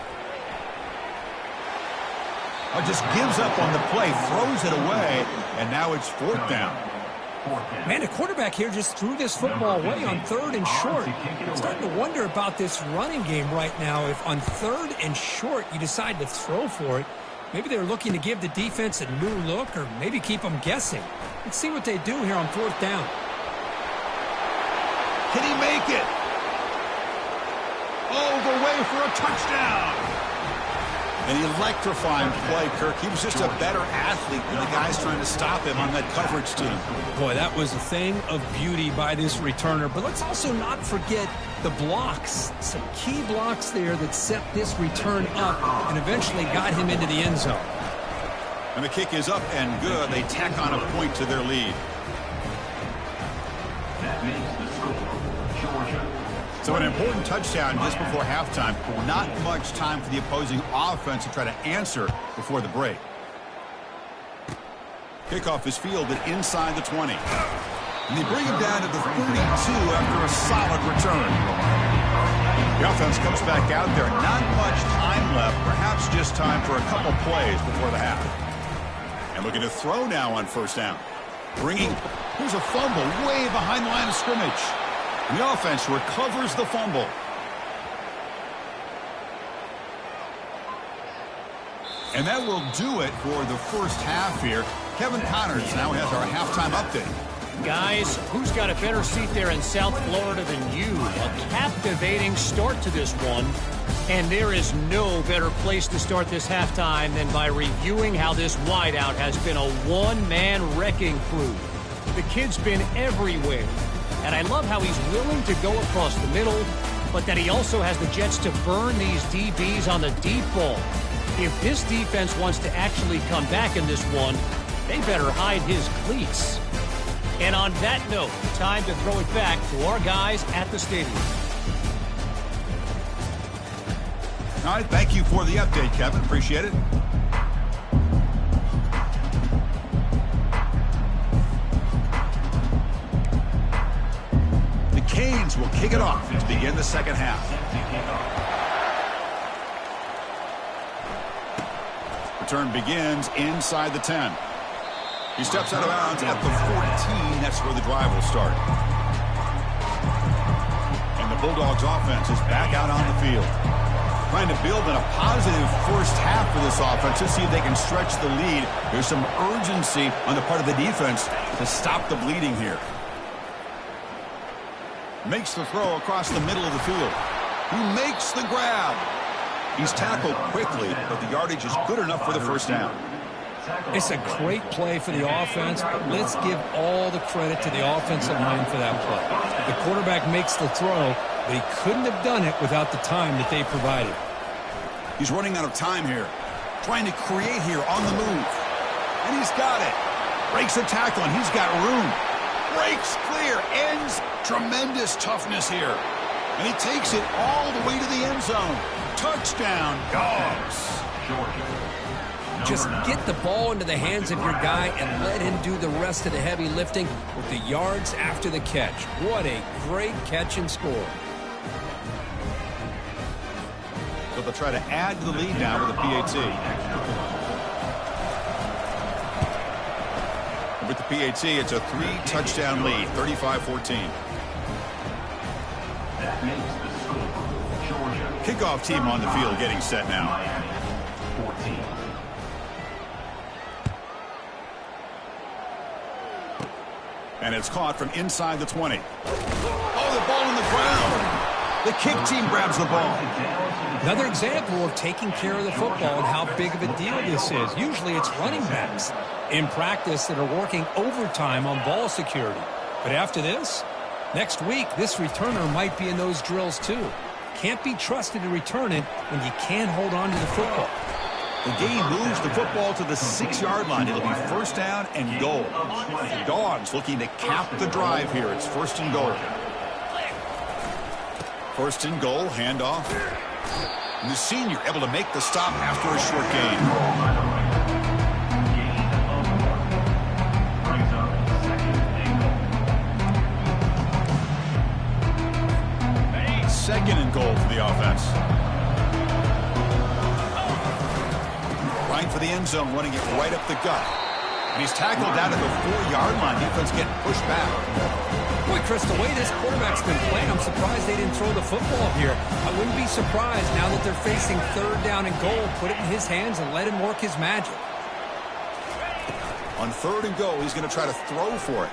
Just gives up on the play, throws it away, and now it's fourth down. Man, the quarterback here just threw this football away on third and short. I'm starting to wonder about this running game right now. If on third and short you decide to throw for it, maybe they're looking to give the defense a new look or maybe keep them guessing. Let's see what they do here on fourth down. Can he make it? All the way for a touchdown. An electrifying play, Kirk. He was just a better athlete than the guys trying to stop him on that coverage team. Boy, that was a thing of beauty by this returner. But let's also not forget the blocks. Some key blocks there that set this return up and eventually got him into the end zone. And the kick is up and good. They tack on a point to their lead. That makes the score, Georgia. So an important touchdown just before halftime. Not much time for the opposing offense to try to answer before the break. Kickoff is fielded inside the 20. And they bring him down to the 32 after a solid return. The offense comes back out there. Not much time left. Perhaps just time for a couple plays before the half. And looking to throw now on first down. Here's a fumble way behind the line of scrimmage. And the offense recovers the fumble. And that will do it for the first half here. Kevin Connors now has our halftime update. Guys, who's got a better seat there in South Florida than you? A captivating start to this one. And there is no better place to start this halftime than by reviewing how this wideout has been a one-man wrecking crew. The kid's been everywhere. And I love how he's willing to go across the middle, but that he also has the Jets to burn these DBs on the deep ball. If this defense wants to actually come back in this one, they better hide his cleats. And on that note, time to throw it back to our guys at the stadium. All right, thank you for the update, Kevin. Appreciate it. Canes will kick it off to begin the second half. Return begins inside the 10. He steps out of bounds at the 14. That's where the drive will start. And the Bulldogs offense is back out on the field. Trying to build in a positive first half for this offense to see if they can stretch the lead. There's some urgency on the part of the defense to stop the bleeding here. Makes the throw across the middle of the field. He makes the grab. He's tackled quickly, but the yardage is good enough for the first down. It's a great play for the offense, but let's give all the credit to the offensive line for that play. The quarterback makes the throw, but he couldn't have done it without the time that they provided. He's running out of time here. Trying to create here on the move. And he's got it. Breaks a tackle, and he's got room. Breaks clear, ends. Tremendous toughness here. And he takes it all the way to the end zone. Touchdown, Dogs. Just get the ball into the hands of your guy and let him do the rest of the heavy lifting with the yards after the catch. What a great catch and score. The they'll try to add to the lead now with a PAT. With the PAT, it's a 3-touchdown lead, 35-14. That makes the score. Georgia. Kickoff team on the field getting set now. Miami, 14. And it's caught from inside the 20. Oh, the ball in the ground. The kick team grabs the ball. Another example of taking care of the football and how big of a deal this is. Usually it's running backs in practice that are working overtime on ball security. But after this, next week, this returner might be in those drills too. Can't be trusted to return it when you can't hold on to the football. The game moves the football to the 6-yard line. It'll be first down and goal. The Dogs looking to cap the drive here. It's first and goal. First and goal, handoff. And the senior able to make the stop after a short gain. Brings up second and goal. Second and goal for the offense. Right for the end zone, running it right up the gut. And he's tackled down at the 4-yard line. Defense getting pushed back. Boy, Chris, the way this quarterback's been playing, I'm surprised they didn't throw the football here. I wouldn't be surprised now that they're facing third down and goal. Put it in his hands and let him work his magic. On third and goal, he's going to try to throw for it.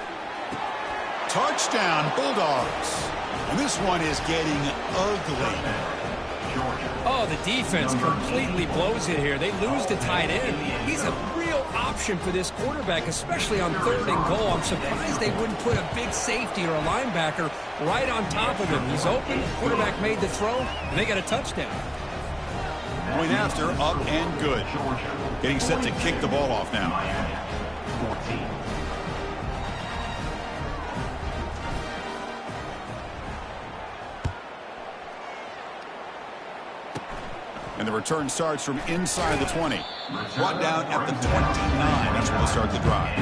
Touchdown, Bulldogs. And this one is getting ugly. Oh, the defense completely blows it here. They lose to tight end. He's a real option for this quarterback, especially on third and goal. I'm surprised they wouldn't put a big safety or a linebacker right on top of him. He's open. Quarterback made the throw, and they got a touchdown. Point after, up and good. Getting set to kick the ball off now. 14. And the return starts from inside the 20. Brought down at the 29. That's where they'll start the drive.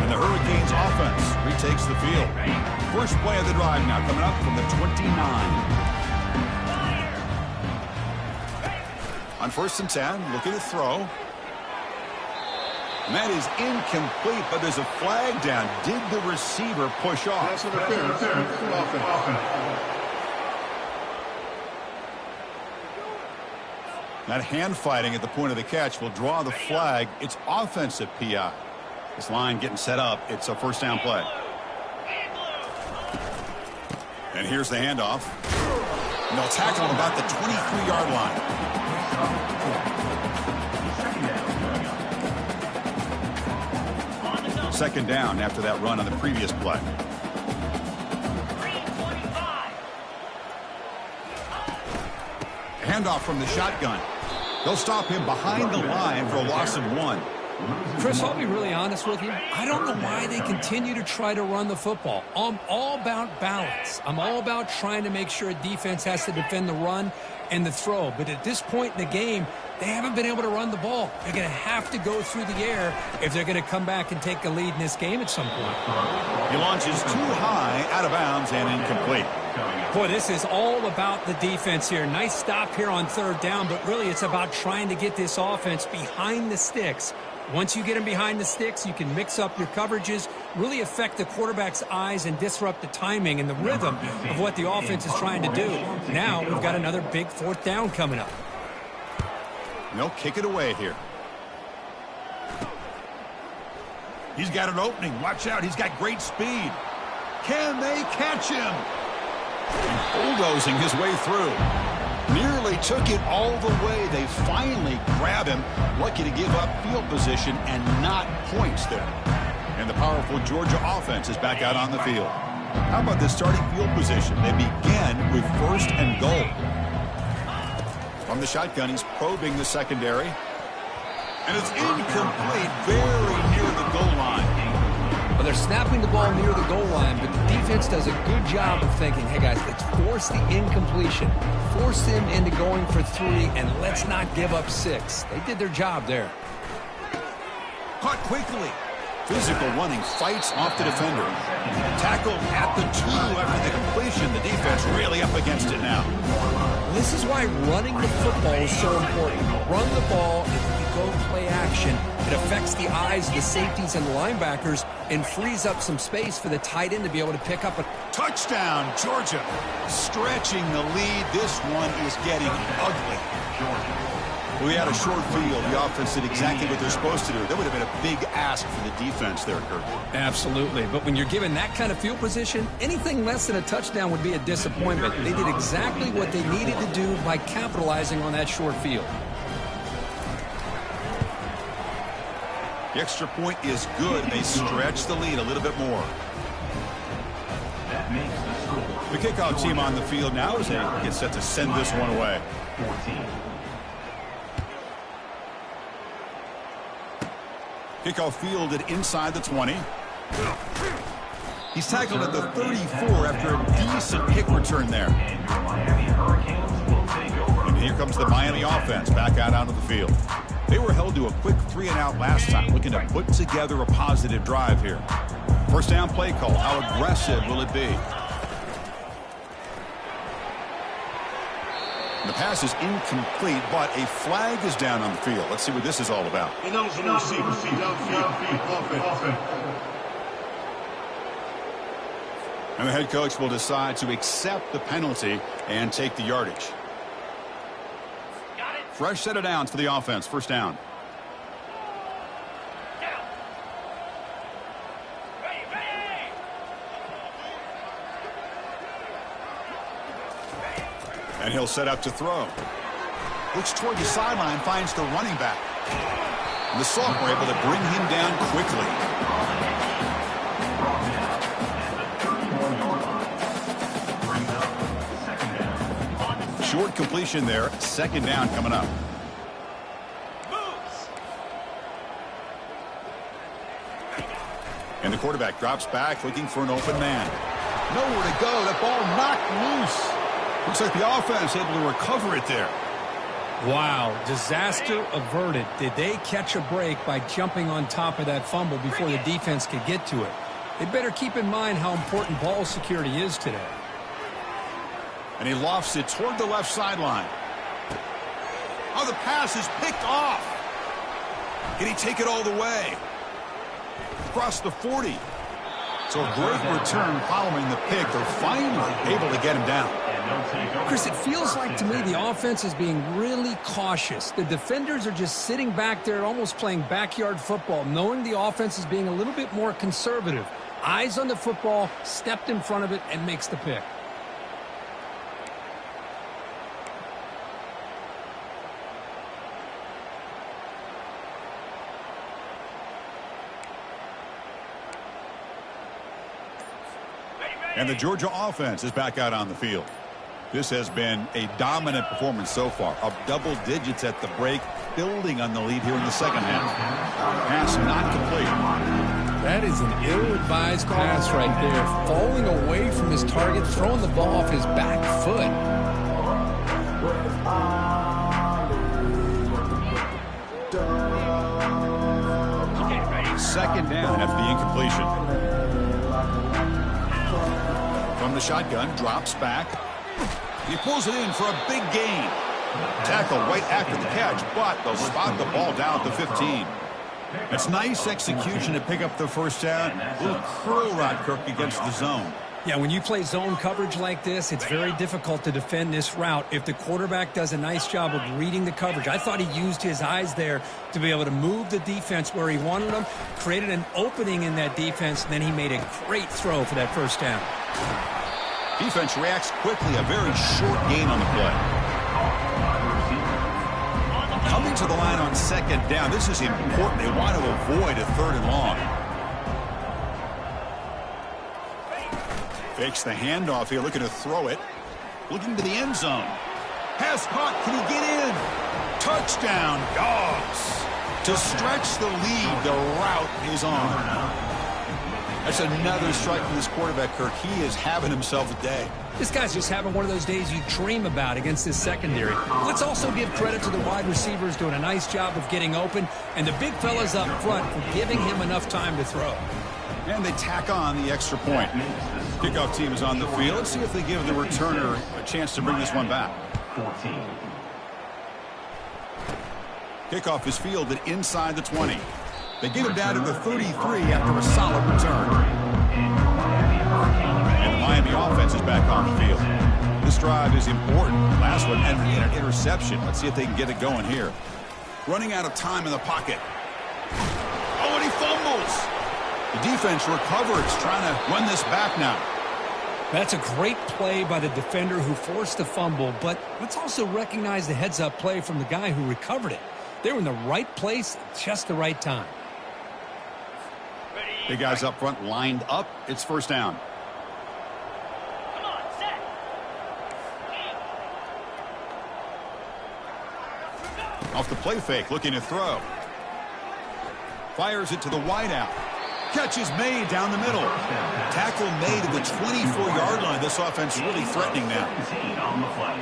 And the Hurricanes offense retakes the field. First play of the drive now coming up from the 29. On first and 10, looking to throw. And that is incomplete, but there's a flag down. Did the receiver push off? Pass interference. Offense. That hand fighting at the point of the catch will draw the flag. It's offensive PI. This line getting set up. It's a first down play. And here's the handoff. And they'll tackle him about the 23-yard line. Second down after that run on the previous play. Handoff from the shotgun. They'll stop him behind the line for a loss of 1. Chris, I'll be really honest with you. I don't know why they continue to try to run the football. I'm all about balance. I'm all about trying to make sure a defense has to defend the run and the throw. But at this point in the game, they haven't been able to run the ball. They're going to have to go through the air if they're going to come back and take a lead in this game at some point. He launches too high, out of bounds, and incomplete. Boy, this is all about the defense here. Nice stop here on third down, but really it's about trying to get this offense behind the sticks. Once you get them behind the sticks, you can mix up your coverages, really affect the quarterback's eyes and disrupt the timing and the rhythm of what the offense is trying to do. Now we've got another big fourth down coming up. And they'll kick it away here. He's got an opening. Watch out. He's got great speed. Can they catch him? And bulldozing his way through. Nearly took it all the way. They finally grab him. Lucky to give up field position and not points there. And the powerful Georgia offense is back out on the field. How about the starting field position? They begin with first and goal. From the shotgun, he's probing the secondary. And it's incomplete, very near the goal line. Well, they're snapping the ball near the goal line, but the defense does a good job of thinking, hey, guys, let's force the incompletion. Force them into going for 3, and let's not give up 6. They did their job there. Caught quickly. Physical running, fights off the defender. Tackled at the 2 after the completion. The defense really up against it now. This is why running the football is so important. Run the ball, and if you go play action, it affects the eyes of the safeties and the linebackers and frees up some space for the tight end to be able to pick up a Touchdown, Georgia. Stretching the lead. This one is getting ugly. We had a short field. The offense did exactly what they're supposed to do. That would have been a big ask for the defense there, Kirk. Absolutely. But when you're given that kind of field position, anything less than a touchdown would be a disappointment. They did exactly what they needed to do by capitalizing on that short field. The extra point is good. They stretch the lead a little bit more. That makes the score. The kickoff team on the field now as they get set to send this one away. 14. Kickoff fielded inside the 20. He's tackled at the 34 after a decent kick return there. And your Miami Hurricanes will take over. And here comes the Miami offense back out onto the field. They were held to a quick 3-and-out last time, looking to put together a positive drive here. First down play call. How aggressive will it be? The pass is incomplete, but a flag is down on the field. Let's see what this is all about. Announce the receiver. Downfield. Offense. And the head coach will decide to accept the penalty and take the yardage. Got it. Fresh set of downs for the offense. First down. Down. Ready. And he'll set up to throw. Looks toward the sideline, finds the running back. And the sophomore able to bring him down quickly. Short completion there. Second down coming up. Moves. And the quarterback drops back looking for an open man. Nowhere to go. That ball knocked loose. Looks like the offense able to recover it there. Wow, disaster averted. Did they catch a break by jumping on top of that fumble before the defense could get to it? They better keep in mind how important ball security is today. And he lofts it toward the left sideline. Oh, the pass is picked off. Can he take it all the way? Across the 40. So a great return following the pick. They're finally able to get him down. Chris, it feels like to me the offense is being really cautious. The defenders are just sitting back there almost playing backyard football, knowing the offense is being a little bit more conservative. Eyes on the football, stepped in front of it, and makes the pick. And the Georgia offense is back out on the field. This has been a dominant performance so far. Up double digits at the break, building on the lead here in the second half. Pass not complete. That is an ill-advised pass right there. Falling away from his target, throwing the ball off his back foot. Second down after the incompletion. From the shotgun, drops back. He pulls it in for a big gain. Tackle right after the catch, but they'll spot the ball down at the 15. It's nice execution to pick up the first down. A little curl route, Kirk, against the zone. Yeah, when you play zone coverage like this, it's very difficult to defend this route if the quarterback does a nice job of reading the coverage. I thought he used his eyes there to be able to move the defense where he wanted them, created an opening in that defense, and then he made a great throw for that first down. Defense reacts quickly, a very short gain on the play. Coming to the line on second down, this is important. They want to avoid a third and long. Fakes the handoff here, looking to throw it. Looking to the end zone. Pass caught, can he get in? Touchdown, Dogs. To stretch the lead, the route is on. That's another strike from this quarterback, Kirk. He is having himself a day. This guy's just having one of those days you dream about against this secondary. Let's also give credit to the wide receivers doing a nice job of getting open, and the big fellas up front for giving him enough time to throw. And they tack on the extra point. Kickoff team is on the field. Let's see if they give the returner a chance to bring this one back. 14. Kickoff is fielded inside the 20. They get him down to the 33 after a solid return. And the Miami offense is back on the field. This drive is important. Last one ended in an interception. Let's see if they can get it going here. Running out of time in the pocket. Oh, and he fumbles. The defense recovers, trying to run this back now. That's a great play by the defender who forced the fumble, but let's also recognize the heads-up play from the guy who recovered it. They were in the right place at just the right time. The guys up front lined up. It's first down. Come on, set. Off the play fake, looking to throw. Fires it to the wideout. Catch is made down the middle. Tackle made at the 24-yard line. This offense really threatening now.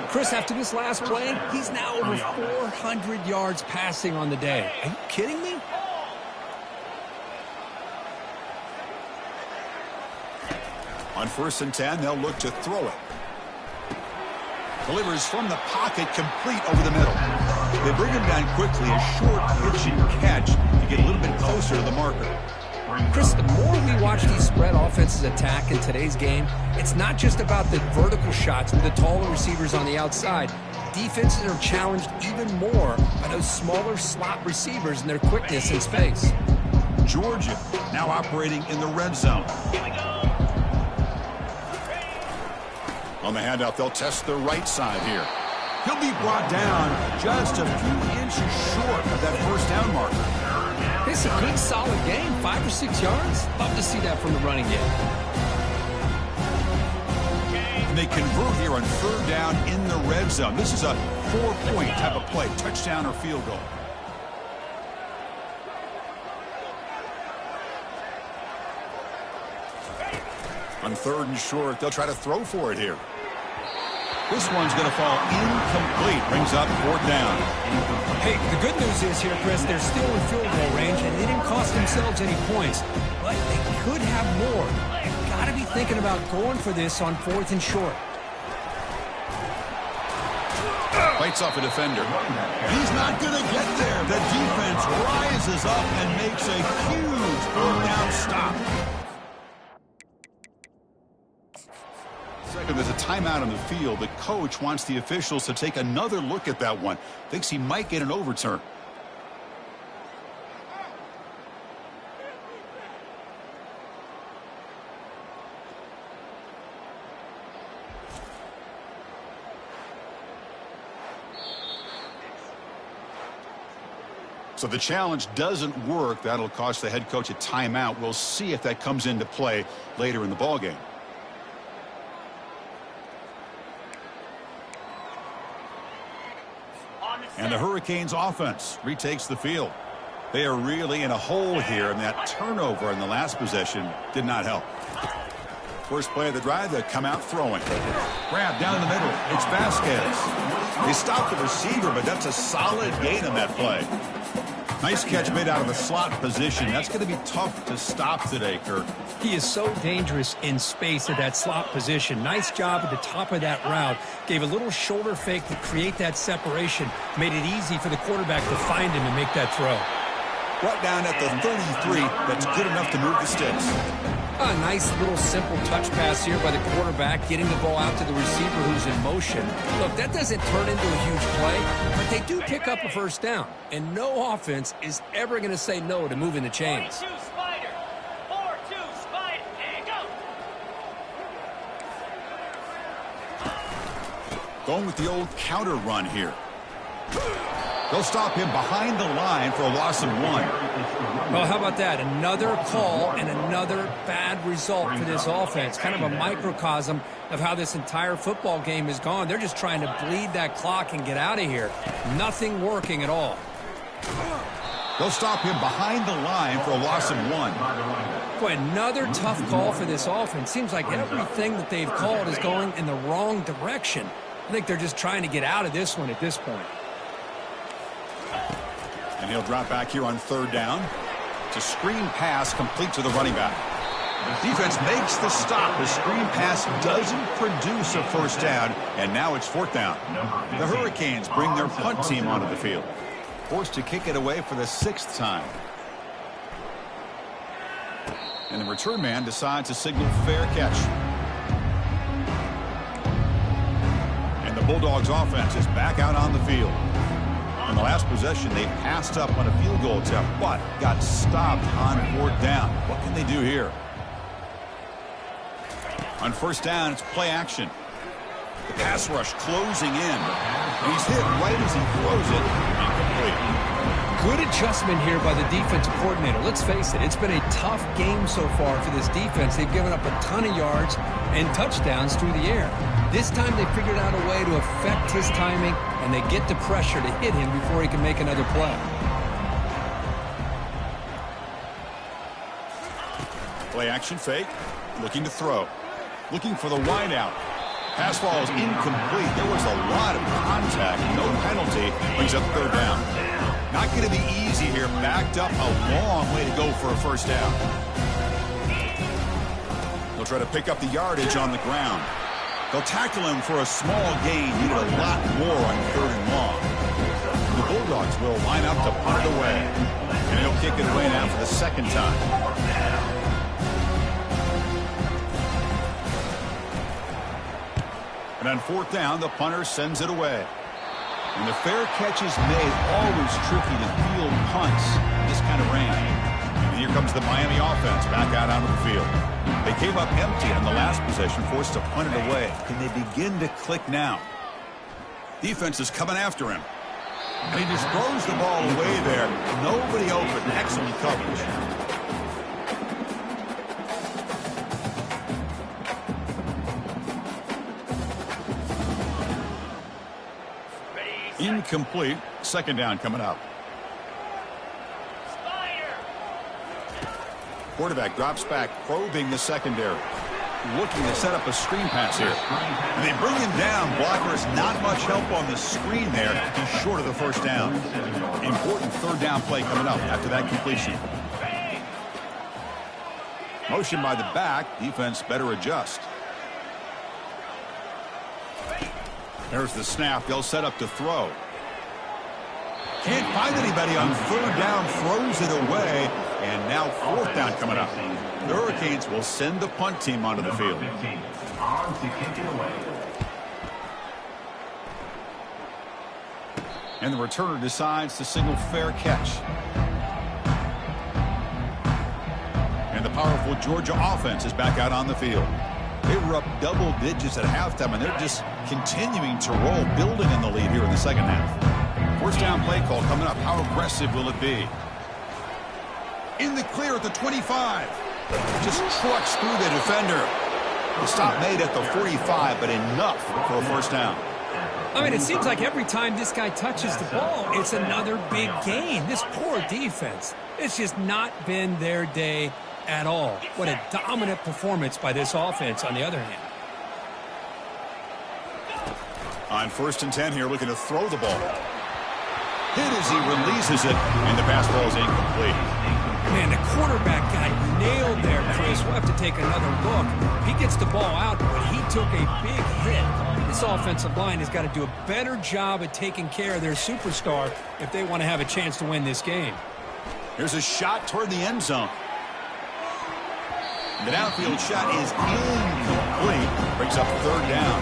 Chris, after this last play, he's now over 400 yards passing on the day. Are you kidding me? On 1st and 10, they'll look to throw it. Delivers from the pocket, complete over the middle. They bring him down quickly, a short pitching catch to get a little bit closer to the marker. Chris, the more we watch these spread offenses attack in today's game, it's not just about the vertical shots with the taller receivers on the outside. Defenses are challenged even more by those smaller slot receivers and their quickness in space. Georgia now operating in the red zone. On the handoff, they'll test the right side here. He'll be brought down just a few inches short of that first down marker. It's a good, solid game. 5 or 6 yards. Love to see that from the running game. And they convert here on 3rd down in the red zone. This is a 4-point type of play, touchdown or field goal. On 3rd and short, they'll try to throw for it here. This one's going to fall incomplete. Brings up 4th down. Hey, the good news is here, Chris, they're still in field goal range, and they didn't cost themselves any points. But they could have more. They've got to be thinking about going for this on 4th and short. Bites off a defender. He's not going to get there. The defense rises up and makes a huge 4th down stop. Second, there's a timeout on the field. The coach wants the officials to take another look at that one. Thinks he might get an overturn. So the challenge doesn't work. That'll cost the head coach a timeout. We'll see if that comes into play later in the ballgame. And the Hurricanes offense retakes the field. They are really in a hole here, and that turnover in the last possession did not help. First play of the drive, they come out throwing. Grab down in the middle. It's Vasquez. They stop the receiver, but that's a solid gain on that play. Nice catch made out of the slot position. That's going to be tough to stop today, Kirk. He is so dangerous in space at that slot position. Nice job at the top of that route. Gave a little shoulder fake to create that separation. Made it easy for the quarterback to find him and make that throw. Brought down at the 33. That's good enough to move the sticks. A nice little simple touch pass here by the quarterback, getting the ball out to the receiver who's in motion. Look, that doesn't turn into a huge play, but they do pick up a first down. And no offense is ever going to say no to moving the chains. 42 Spider. 4-2 Spider. And go. Going with the old counter run here. They'll stop him behind the line for a loss of 1. Well, how about that? Another call and another bad result for this offense. Kind of a microcosm of how this entire football game has gone. They're just trying to bleed that clock and get out of here. Nothing working at all. They'll stop him behind the line for a loss of 1. Boy, another tough call for this offense. Seems like everything that they've called is going in the wrong direction. I think they're just trying to get out of this one at this point. And he'll drop back here on 3rd down. It's a screen pass complete to the running back. Defense makes the stop. The screen pass doesn't produce a 1st down, and now it's 4th down. The Hurricanes bring their punt team onto the field. Forced to kick it away for the 6th time. And the return man decides to signal fair catch. And the Bulldogs offense is back out on the field. On the last possession, they passed up on a field goal attempt, but got stopped on 4th down. What can they do here? On 1st down, it's play action. The pass rush closing in. And he's hit right as he throws it. Incomplete. Good adjustment here by the defensive coordinator. Let's face it, it's been a tough game so far for this defense. They've given up a ton of yards and touchdowns through the air. This time they figured out a way to affect his timing, and they get the pressure to hit him before he can make another play. Play action fake. Looking to throw. Looking for the wideout. Pass ball is incomplete. There was a lot of contact. No penalty. Brings up 3rd down. Not going to be easy here. Backed up a long way to go for a 1st down. They'll try to pick up the yardage on the ground. They'll tackle him for a small gain. Needed a lot more on 3rd and long. The Bulldogs will line up to punt it away. And he'll kick it away now for the 2nd time. And on 4th down, the punter sends it away. And the fair catch is made. Always tricky to field punts in this kind of rain. And here comes the Miami offense back out onto the field. They came up empty on the last possession, forced to punt it away. Can they begin to click now? Defense is coming after him. And he just throws the ball away there. Nobody open. Excellent coverage. Incomplete. 2nd down coming up. Quarterback drops back, probing the secondary. Looking to set up a screen pass here. And they bring him down. Blockers not much help on the screen there. He's short of the 1st down. Important 3rd down play coming up after that completion. Motion by the back. Defense better adjust. There's the snap. They'll set up to throw. Can't find anybody on 3rd down. Throws it away. And now 4th down coming up. The Hurricanes will send the punt team onto the field. On to kick it away. And the returner decides to signal fair catch. And the powerful Georgia offense is back out on the field. They were up double digits at halftime, and they're just continuing to roll, building on the lead here in the 2nd half. 1st down play call coming up. How aggressive will it be? In the clear at the 25. Just trucks through the defender. The stop made at the 45, but enough for a 1st down. I mean, it seems like every time this guy touches the ball, it's another big gain. This poor defense, it's just not been their day at all. What a dominant performance by this offense on the other hand. On 1st and 10 here, looking to throw the ball. Hit as he releases it, and the pass ball is incomplete. Man, the quarterback got nailed there, Chris. We'll have to take another look. He gets the ball out, but he took a big hit. This offensive line has got to do a better job at taking care of their superstar if they want to have a chance to win this game. Here's a shot toward the end zone. The downfield shot is incomplete. Brings up 3rd down.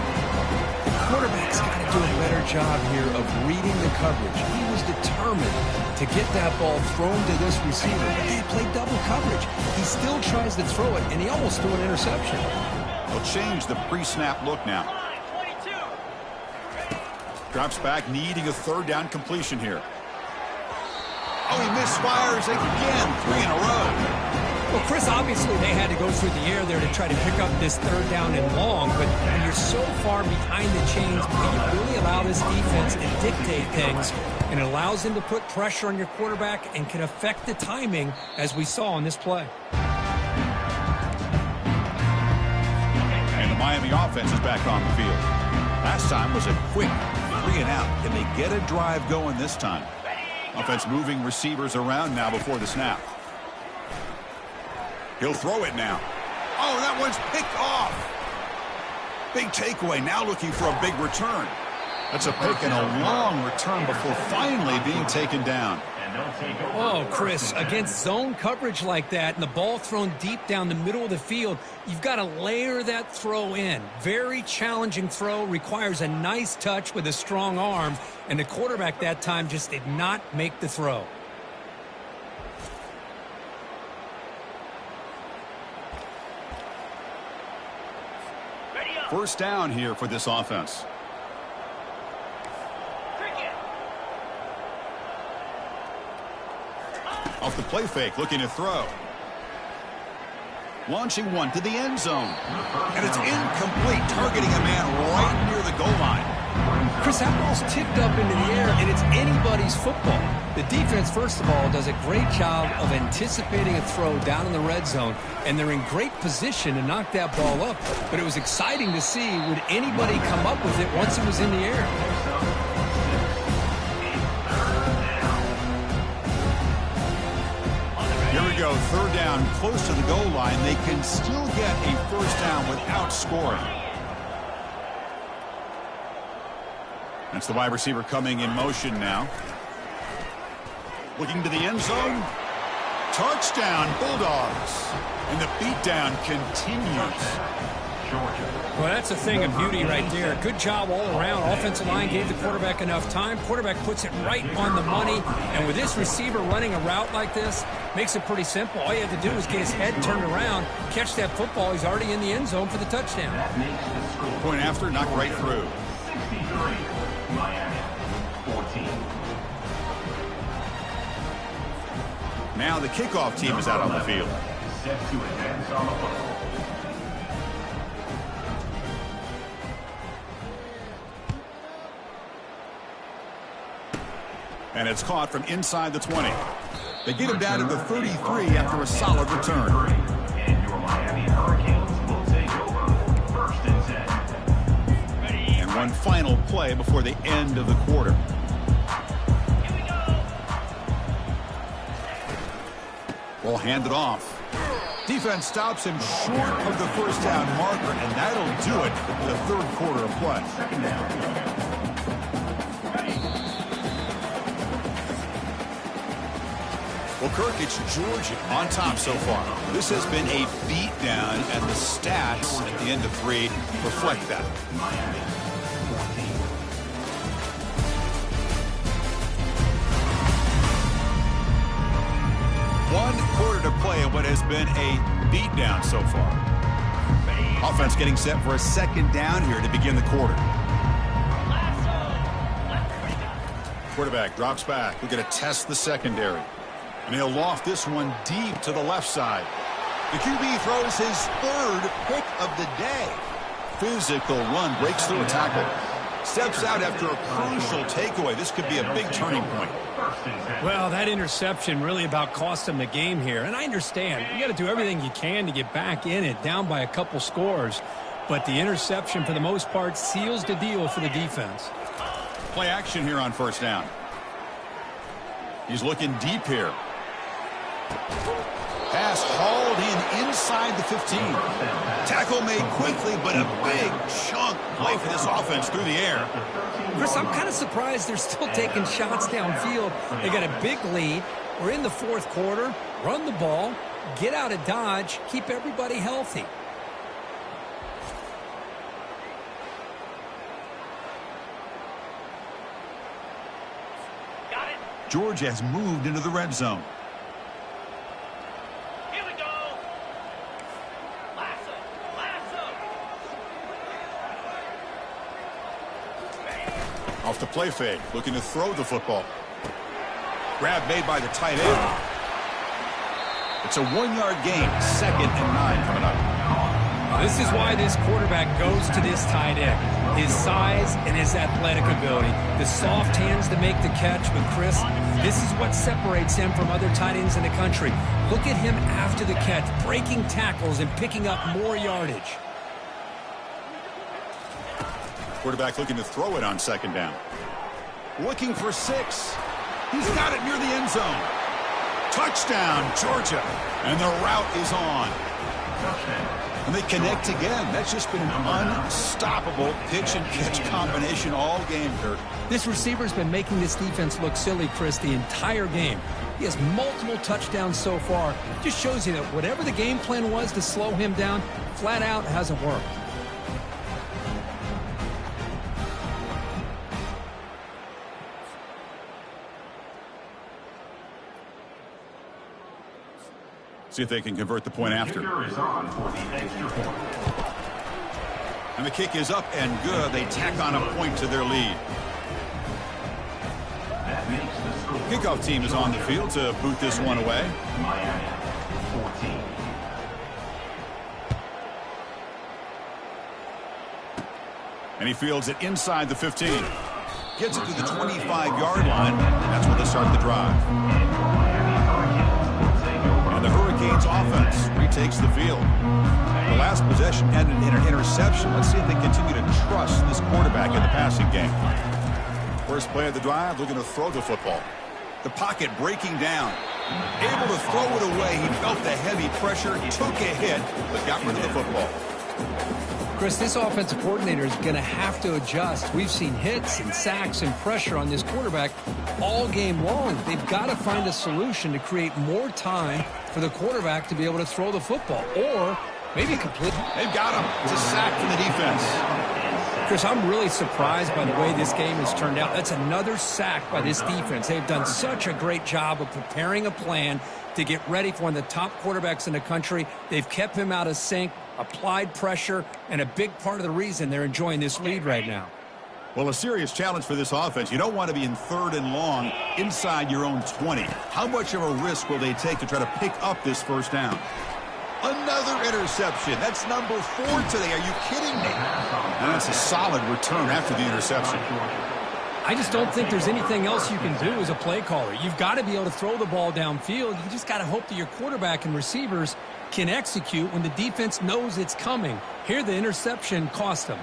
Quarterback's got to do a better job here of reading the coverage. He was determined to get that ball thrown to this receiver, but they played double coverage. He still tries to throw it, and he almost threw an interception. They'll change the pre-snap look now. Drops back, needing a 3rd down completion here. Oh, he misfires again, 3 in a row. Well, Chris, obviously they had to go through the air there to try to pick up this 3rd down and long, but when you're so far behind the chains, can you really allow this defense to dictate things and it allows him to put pressure on your quarterback and can affect the timing, as we saw in this play. And the Miami offense is back on the field. Last time was a quick 3-and-out. Can they get a drive going this time? Offense moving receivers around now before the snap. He'll throw it now. Oh, that one's picked off. Big takeaway, now looking for a big return. That's a pick and a long return before finally being taken down. Oh, Chris, against zone coverage like that and the ball thrown deep down the middle of the field, you've got to layer that throw in. Very challenging throw, requires a nice touch with a strong arm, and the quarterback that time just did not make the throw. First down here for this offense. Off the play fake, looking to throw. Launching one to the end zone. And it's incomplete, targeting a man right near the goal line. Chris, that ball's tipped up into the air, and it's anybody's football. The defense, first of all, does a great job of anticipating a throw down in the red zone, and they're in great position to knock that ball up. But it was exciting to see, would anybody come up with it once it was in the air? Here we go, third down, close to the goal line. They can still get a first down without scoring. That's the wide receiver coming in motion now. Looking to the end zone. Touchdown, Bulldogs. And the beatdown continues. Well, that's a thing of beauty right there. Good job all around. Offensive line gave the quarterback enough time. Quarterback puts it right on the money. And with this receiver running a route like this, makes it pretty simple. All you have to do is get his head turned around, catch that football. He's already in the end zone for the touchdown. Point after, knocked right through. 63, Miami, 14. Now the kickoff team is out on the field. Set to advance on the football. And it's caught from inside the 20. They get him down to the 33 after a solid return. And your Miami Hurricanes will take over. 1st and 10. And one final play before the end of the quarter. Ball handed off. Defense stops him short of the first down marker, and that'll do it for the third quarter of play. Second down. Well, Kirk, it's Georgia on top so far. This has been a beatdown, and the stats at the end of 3 reflect that. Miami, 1 quarter to play in what has been a beatdown so far. Offense getting set for a second down here to begin the quarter. Quarterback drops back. We're going to test the secondary. And he'll loft this one deep to the left side. The QB throws his 3rd pick of the day. Physical run, breaks through a tackle. Steps out after a crucial takeaway. This could be a big turning point. Well, that interception really about cost him the game here. And I understand. You got to do everything you can to get back in it, down by a couple scores. But the interception, for the most part, seals the deal for the defense. Play action here on first down. He's looking deep here. Pass hauled in inside the 15. Tackle made quickly, but a big chunk play for this offense through the air. Chris, I'm kind of surprised they're still taking shots downfield. They got a big lead. We're in the 4th quarter. Run the ball, get out of Dodge, keep everybody healthy. Got it. Georgia has moved into the red zone. Here we go. Lasso. Off the play fake, looking to throw the football. Grab made by the tight end. It's a 1-yard gain, 2nd and 9 coming up. This is why this quarterback goes to this tight end. His size and his athletic ability. The soft hands to make the catch. But, Chris, this is what separates him from other tight ends in the country. Look at him after the catch, breaking tackles and picking up more yardage. Quarterback looking to throw it on second down. Looking for 6. He's got it near the end zone. Touchdown, Georgia. And the route is on. And they connect again. That's just been an unstoppable pitch-and-catch combination all game, Kirk. This receiver's been making this defense look silly, Chris, the entire game. He has multiple touchdowns so far. Just shows you that whatever the game plan was to slow him down, flat out hasn't worked. See if they can convert the point after. Kicker is on for the extra point. And the kick is up and good. They tack on a point to their lead. That makes the score. Kickoff team is on the field to boot this one away. Miami, 14. And he fields it inside the 15. Gets it to the 25-yard line. That's where they start the drive. And the Hurricanes offense retakes the field. The last possession ended in an interception. Let's see if they continue to trust this quarterback in the passing game. First play of the drive, looking to throw the football. The pocket breaking down. Able to throw it away. He felt the heavy pressure, took a hit, but got rid of the football. Chris, this offensive coordinator is going to have to adjust. We've seen hits and sacks and pressure on this quarterback all game long. They've got to find a solution to create more time for the quarterback to be able to throw the football, or maybe complete. They've got him. It's a sack from the defense. Chris, I'm really surprised by the way this game has turned out. That's another sack by this defense. They've done such a great job of preparing a plan to get ready for one of the top quarterbacks in the country. They've kept him out of sync, applied pressure, and a big part of the reason they're enjoying this lead right now. Well, a serious challenge for this offense. You don't want to be in 3rd and long inside your own 20. How much of a risk will they take to try to pick up this first down? Another interception. That's number 4 today. Are you kidding me? And that's a solid return after the interception. I just don't think there's anything else you can do as a play caller. You've got to be able to throw the ball downfield. You just got to hope that your quarterback and receivers can execute when the defense knows it's coming. Here, the interception cost them.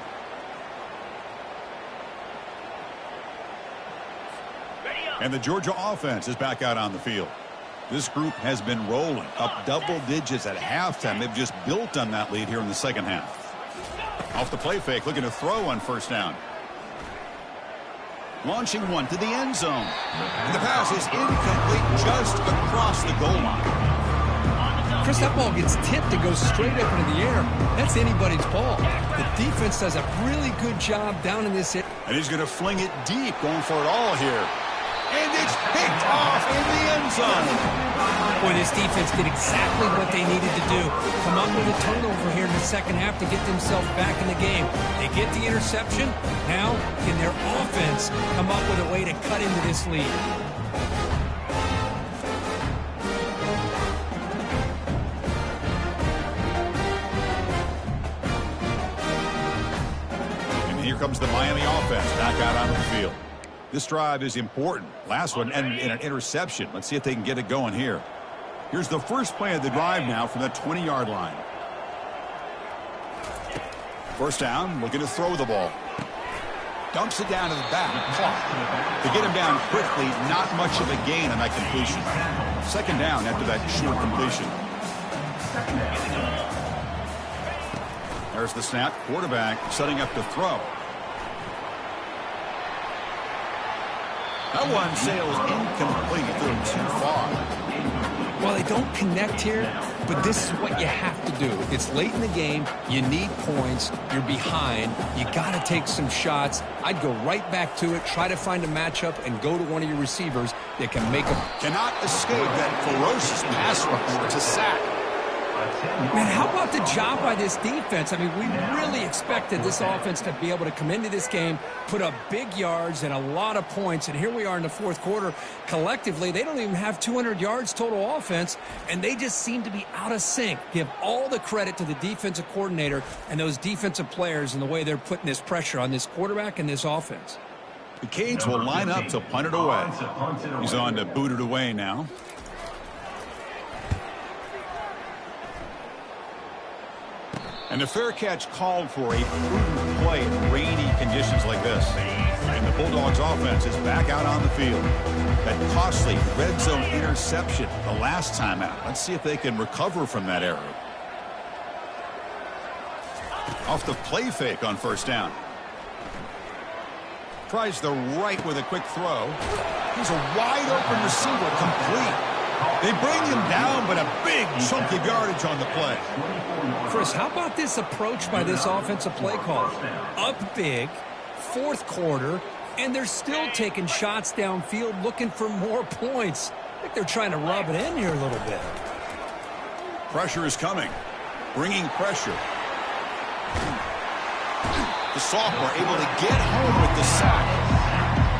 And the Georgia offense is back out on the field. This group has been rolling up double digits at halftime. They've just built on that lead here in the second half. Off the play fake, looking to throw on first down. Launching one to the end zone. And the pass is incomplete just across the goal line. Chris, that ball gets tipped and goes straight up into the air. That's anybody's ball. The defense does a really good job down in this area. And he's going to fling it deep, going for it all here. And it's picked off in the end zone. Boy, this defense did exactly what they needed to do. Come up with a turnover here in the second half to get themselves back in the game. They get the interception. Now, can their offense come up with a way to cut into this lead? And here comes the Miami offense back out onto the field. This drive is important. Last one ended in an interception. Let's see if they can get it going here. Here's the first play of the drive now from the 20-yard line. First down, looking to throw the ball. Dumps it down to the back. Clock. To get him down quickly, not much of a gain on that completion. Second down after that short completion. There's the snap. Quarterback setting up to throw. That one sails incomplete, a little too far. Well, they don't connect here, but this is what you have to do. It's late in the game. You need points. You're behind. You got to take some shots. I'd go right back to it, try to find a matchup, and go to one of your receivers that can make a... Cannot escape that ferocious pass rush. It's a sack. Man, how about the job by this defense? I mean, we really expected this offense to be able to come into this game, put up big yards and a lot of points, and here we are in the fourth quarter. Collectively, they don't even have 200 yards total offense, and they just seem to be out of sync. Give all the credit to the defensive coordinator and those defensive players and the way they're putting this pressure on this quarterback and this offense. The Canes will line up to punt it away. He's on to boot it away now. And the fair catch called for a prudent play in rainy conditions like this. And the Bulldogs offense is back out on the field. That costly red zone interception the last time out. Let's see if they can recover from that error. Off the play fake on first down. Tries the right with a quick throw. He's a wide open receiver, complete. They bring him down, but a big chunk of yardage on the play. Chris, how about this approach by this offensive play call? Up big, fourth quarter, and they're still taking shots downfield looking for more points. I think they're trying to rub it in here a little bit. Pressure is coming. Bringing pressure. The sophomore able to get home with the sack.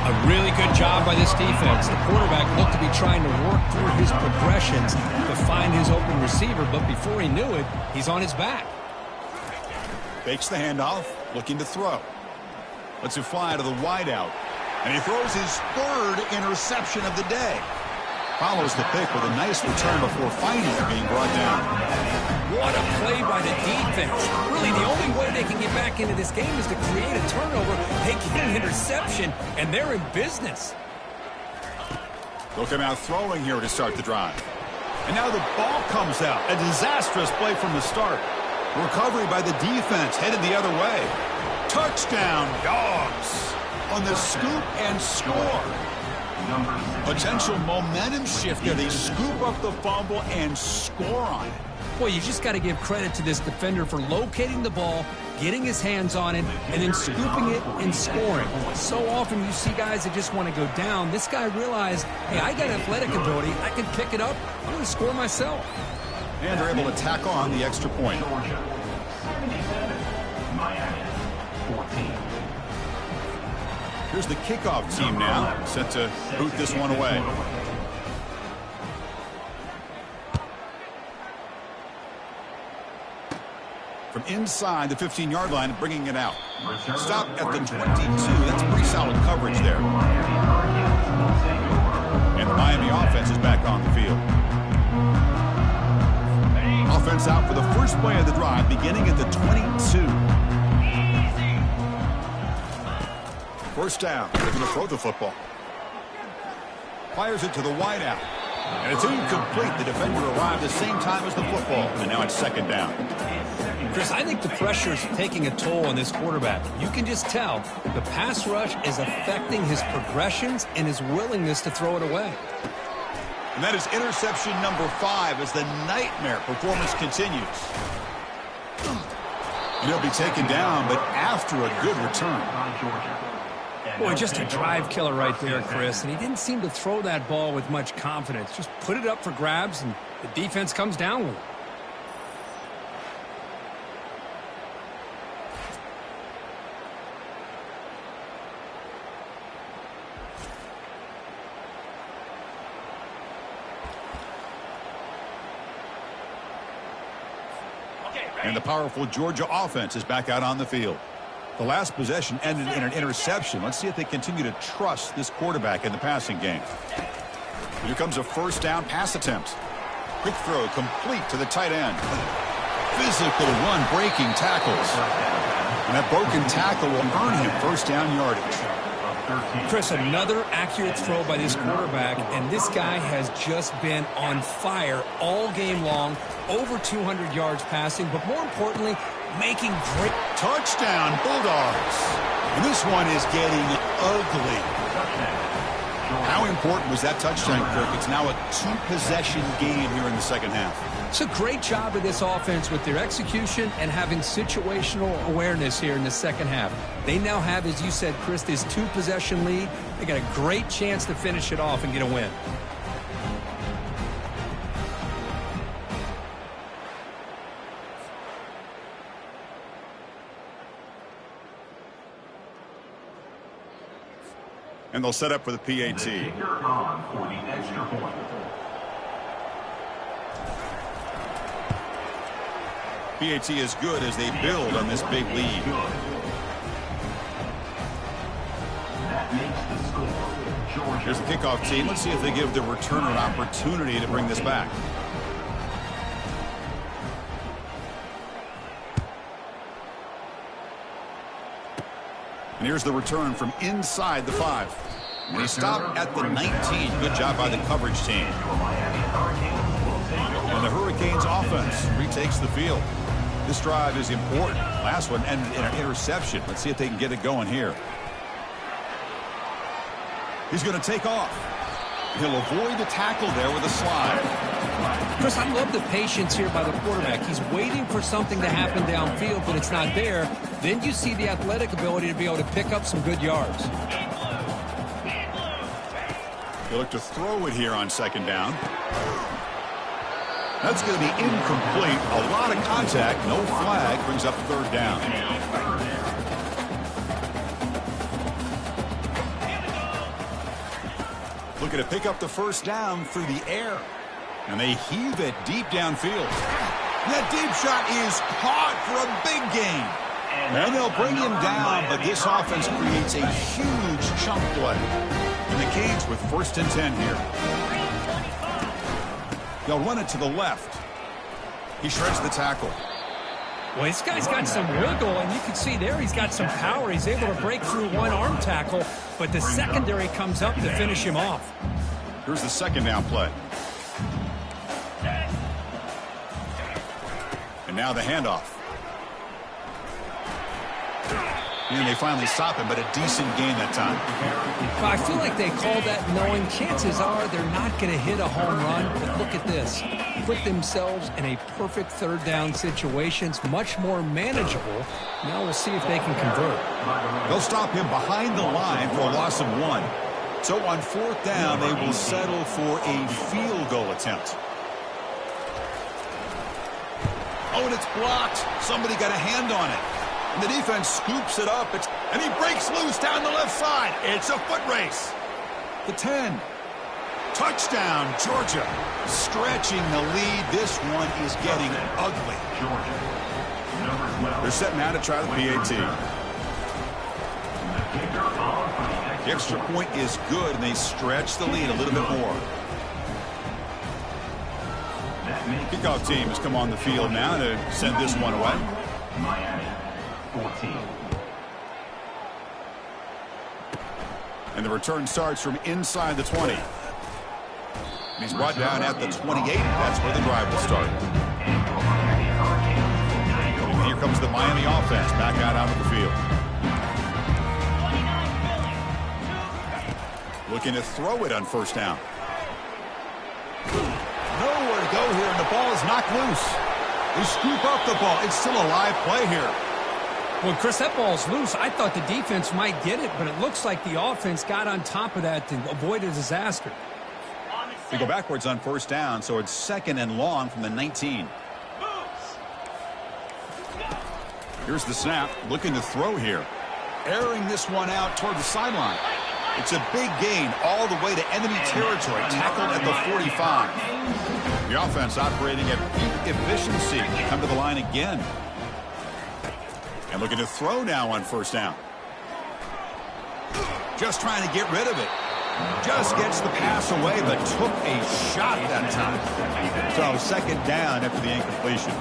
A really good job by this defense. The quarterback looked to be trying to work through his progressions to find his open receiver, but before he knew it, he's on his back. Fakes the handoff, looking to throw. Lets it fly to the wideout. And he throws his third interception of the day. Follows the pick with a nice return before finally being brought down. What a play by the defense. Really, the only way they can get back into this game is to create a turnover. They get an interception, and they're in business. They'll come out throwing here to start the drive. And now the ball comes out. A disastrous play from the start. Recovery by the defense, headed the other way. Touchdown, Dogs. On the scoop and score. Potential momentum shift there. They scoop up the fumble and score on it. Boy, you just got to give credit to this defender for locating the ball, getting his hands on it, and then scooping it and scoring. So often you see guys that just want to go down. This guy realized, hey, I got athletic ability. I can pick it up. I'm going to score myself. And they're able to tack on the extra point. Georgia, 77, Miami, 14. Here's the kickoff team now, set to boot this one away. From inside the 15-yard line, bringing it out. Stop at the 22. That's pretty solid coverage there. And the Miami offense is back on the field. Offense out for the first play of the drive, beginning at the 22. First down. They're going to throw the football. Fires it to the wideout. And it's incomplete. The defender arrived the same time as the football. And now it's second down. Chris, I think the pressure is taking a toll on this quarterback. You can just tell the pass rush is affecting his progressions and his willingness to throw it away. And that is interception number 5 as the nightmare performance continues. And he'll be taken down, but after a good return. Boy, just a drive killer right there, Chris. And he didn't seem to throw that ball with much confidence. Just put it up for grabs, and the defense comes down with it. And the powerful Georgia offense is back out on the field. The last possession ended in an interception. Let's see if they continue to trust this quarterback in the passing game. Here comes a first down pass attempt. Quick throw complete to the tight end. Physical run breaking tackles. And that broken tackle will earn him first down yardage. Chris, another accurate throw by this quarterback, and this guy has just been on fire all game long. Over 200 yards passing, but more importantly, making great... Touchdown, Bulldogs. And this one is getting ugly. How important was that touchdown, Kirk? It's now a 2-possession game here in the second half. It's a great job of this offense with their execution and having situational awareness here in the second half. They now have, as you said, Chris, this 2-possession lead. They got a great chance to finish it off and get a win. And they'll set up for the PAT. Kicker on for the extra point. PAT is good as they build on this big lead. That makes the score. Georgia. Here's the kickoff team. Let's see if they give the returner an opportunity to bring this back. And here's the return from inside the 5. And he stopped at the 19. Good job by the coverage team. And the Hurricanes offense retakes the field. This drive is important. Last one ended in an interception. Let's see if they can get it going here. He's going to take off. He'll avoid the tackle there with a slide. Chris, I love the patience here by the quarterback. He's waiting for something to happen downfield, but it's not there. Then you see the athletic ability to be able to pick up some good yards. He'll look to throw it here on second down. That's going to be incomplete. A lot of contact. No flag. Brings up third down. Looking to pick up the first down through the air. And they heave it deep downfield. That deep shot is caught for a big gain. And they'll bring him down, but this offense creates a huge chunk play. And the Canes with 1st and 10 here. They'll run it to the left. He shreds the tackle. Well, this guy's got some wiggle, and you can see there he's got some power. He's able to break through one arm tackle, but the secondary comes up to finish him off. Here's the second down play. And now the handoff. And they finally stop him, but a decent gain that time. Well, I feel like they called that knowing chances are they're not going to hit a home run. But look at this. Put themselves in a perfect third down situation. It's much more manageable. Now we'll see if they can convert. They'll stop him behind the line for a loss of 1. So on 4th down, they will settle for a field goal attempt. Oh, and it's blocked. Somebody got a hand on it. And the defense scoops it up. And he breaks loose down the left side. It's a foot race. The 10. Touchdown, Georgia. Stretching the lead. This one is getting ugly. They're setting out to try the PAT. The extra point is good, and they stretch the lead a little bit more. Kickoff team has come on the field now to send this one away. Miami, 14. And the return starts from inside the 20. And he's brought down at the 28. That's where the drive will start. And here comes the Miami offense back out onto the field. Looking to throw it on 1st down. Nowhere to go here, and the ball is knocked loose. They scoop up the ball. It's still a live play here. Well, Chris, that ball's loose. I thought the defense might get it, but it looks like the offense got on top of that to avoid a disaster. They go backwards on 1st down, so it's 2nd and long from the 19. Here's the snap. Looking to throw here. Airing this one out toward the sideline. It's a big gain all the way to enemy territory, tackled at the 45. The offense operating at peak efficiency. They come to the line again. And looking to throw now on 1st down. Just trying to get rid of it. Just gets the pass away, but took a shot that time. So 2nd down after the incompletion.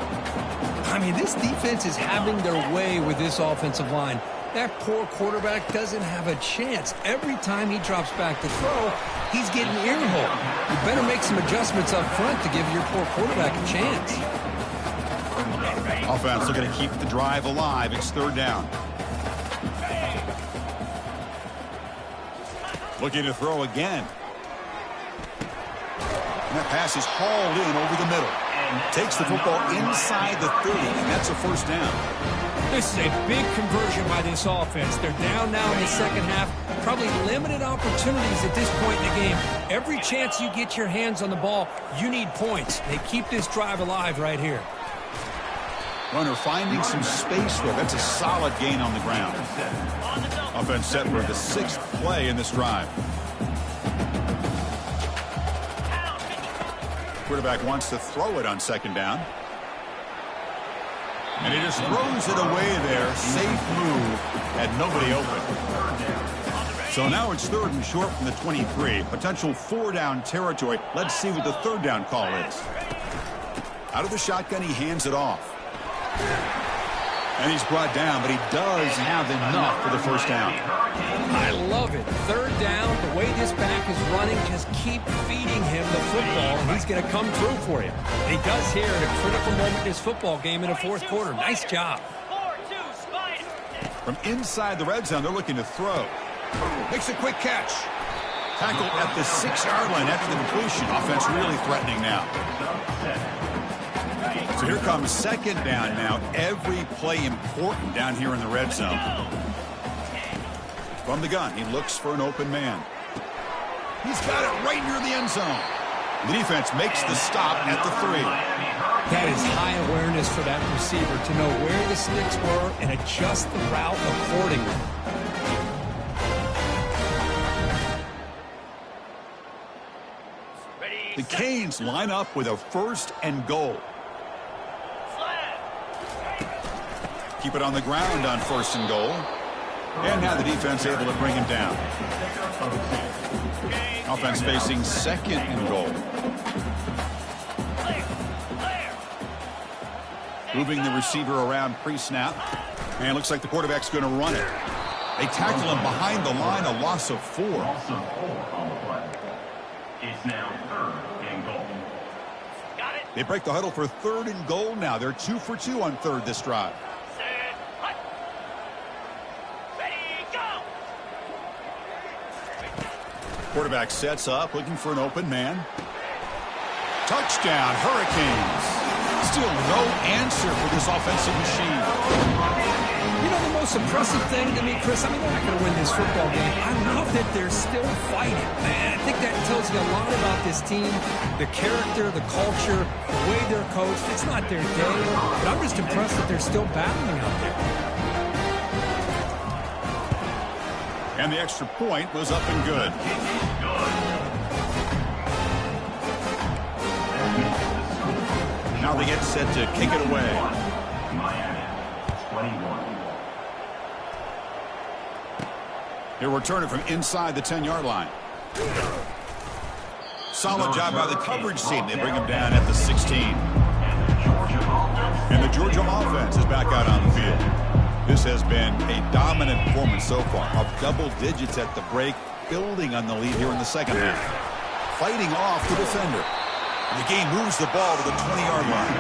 I mean, this defense is having their way with this offensive line. That poor quarterback doesn't have a chance. Every time he drops back to throw, he's getting earholed. You better make some adjustments up front to give your poor quarterback a chance. Offense looking to keep the drive alive. It's 3rd down. Looking to throw again. And that pass is hauled in over the middle. Takes the football inside the 30, and that's a 1st down. This is a big conversion by this offense. They're down now in the second half. Probably limited opportunities at this point in the game. Every chance you get your hands on the ball, you need points. They keep this drive alive right here. Runner finding some space there. That's a solid gain on the ground. Offense set for the 6th play in this drive. Quarterback wants to throw it on 2nd down. And he just throws it away there. Safe move. Had nobody open. So now it's 3rd and short from the 23. Potential 4-down territory. Let's see what the 3rd down call is. Out of the shotgun, he hands it off. And he's brought down, but he does have enough for the 1st down. I love it. 3rd down, the way this back is running, just keep feeding him the football, and he's going to come through for you. And he does here at a critical moment in this football game in the 4th quarter. Nice job. 4-2 Spider. From inside the red zone, they're looking to throw. Makes a quick catch. Tackled at the 6-yard line after the completion. Offense really threatening now. So here comes 2nd down now. Every play important down here in the red zone. From the gun, he looks for an open man. He's got it right near the end zone. The defense makes the stop at the 3. That is high awareness for that receiver to know where the sticks were and adjust the route accordingly. The Canes line up with a 1st and goal. Keep it on the ground on 1st and goal. And now the defense able to bring him down. Offense facing 2nd and goal. Moving the receiver around pre-snap. And looks like the quarterback's going to run it. They tackle him behind the line, a loss of 4. It's now 3rd and goal. Got it. They break the huddle for 3rd and goal now. They're 2 for 2 on 3rd this drive. Set. Hut. Ready, go. Quarterback sets up, looking for an open man. Touchdown, Hurricanes. Still no answer for this offensive machine. You know, the most impressive thing to me, Chris, I mean, they're not going to win this football game. I love that they're still fighting. Man, I think that tells you a lot about this team, the character, the culture, the way they're coached. It's not their day, but I'm just impressed that they're still battling out there. And the extra point was up and good. Now they get set to kick it away. Miami, 21. He'll return it from inside the 10-yard line. Solid job by the coverage team. They bring him down at the 16. And the Georgia offense is back out on the field. This has been a dominant performance so far. Up double digits at the break, building on the lead here in the 2nd half. Fighting off the defender. The game moves the ball to the 20-yard line.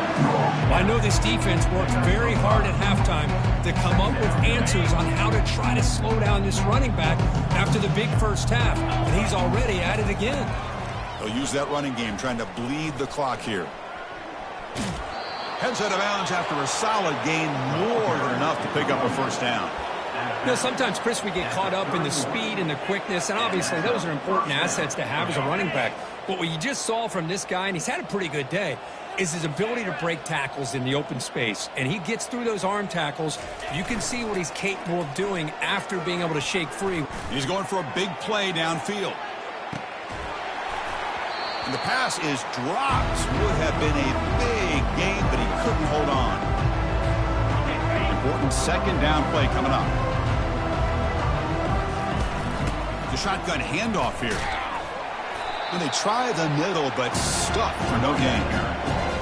Well, I know this defense worked very hard at halftime to come up with answers on how to try to slow down this running back after the big 1st half. And he's already at it again. They'll use that running game, trying to bleed the clock here. Heads out of bounds after a solid gain, more than enough to pick up a 1st down. You know, sometimes, Chris, we get caught up in the speed and the quickness, and obviously those are important assets to have as a running back. But what you just saw from this guy, and he's had a pretty good day, is his ability to break tackles in the open space. And he gets through those arm tackles. You can see what he's capable of doing after being able to shake free. He's going for a big play downfield. And the pass is dropped. Would have been a big game, but he couldn't hold on. Important 2nd down play coming up. The shotgun handoff here. And they try the middle, but stuck for no gain.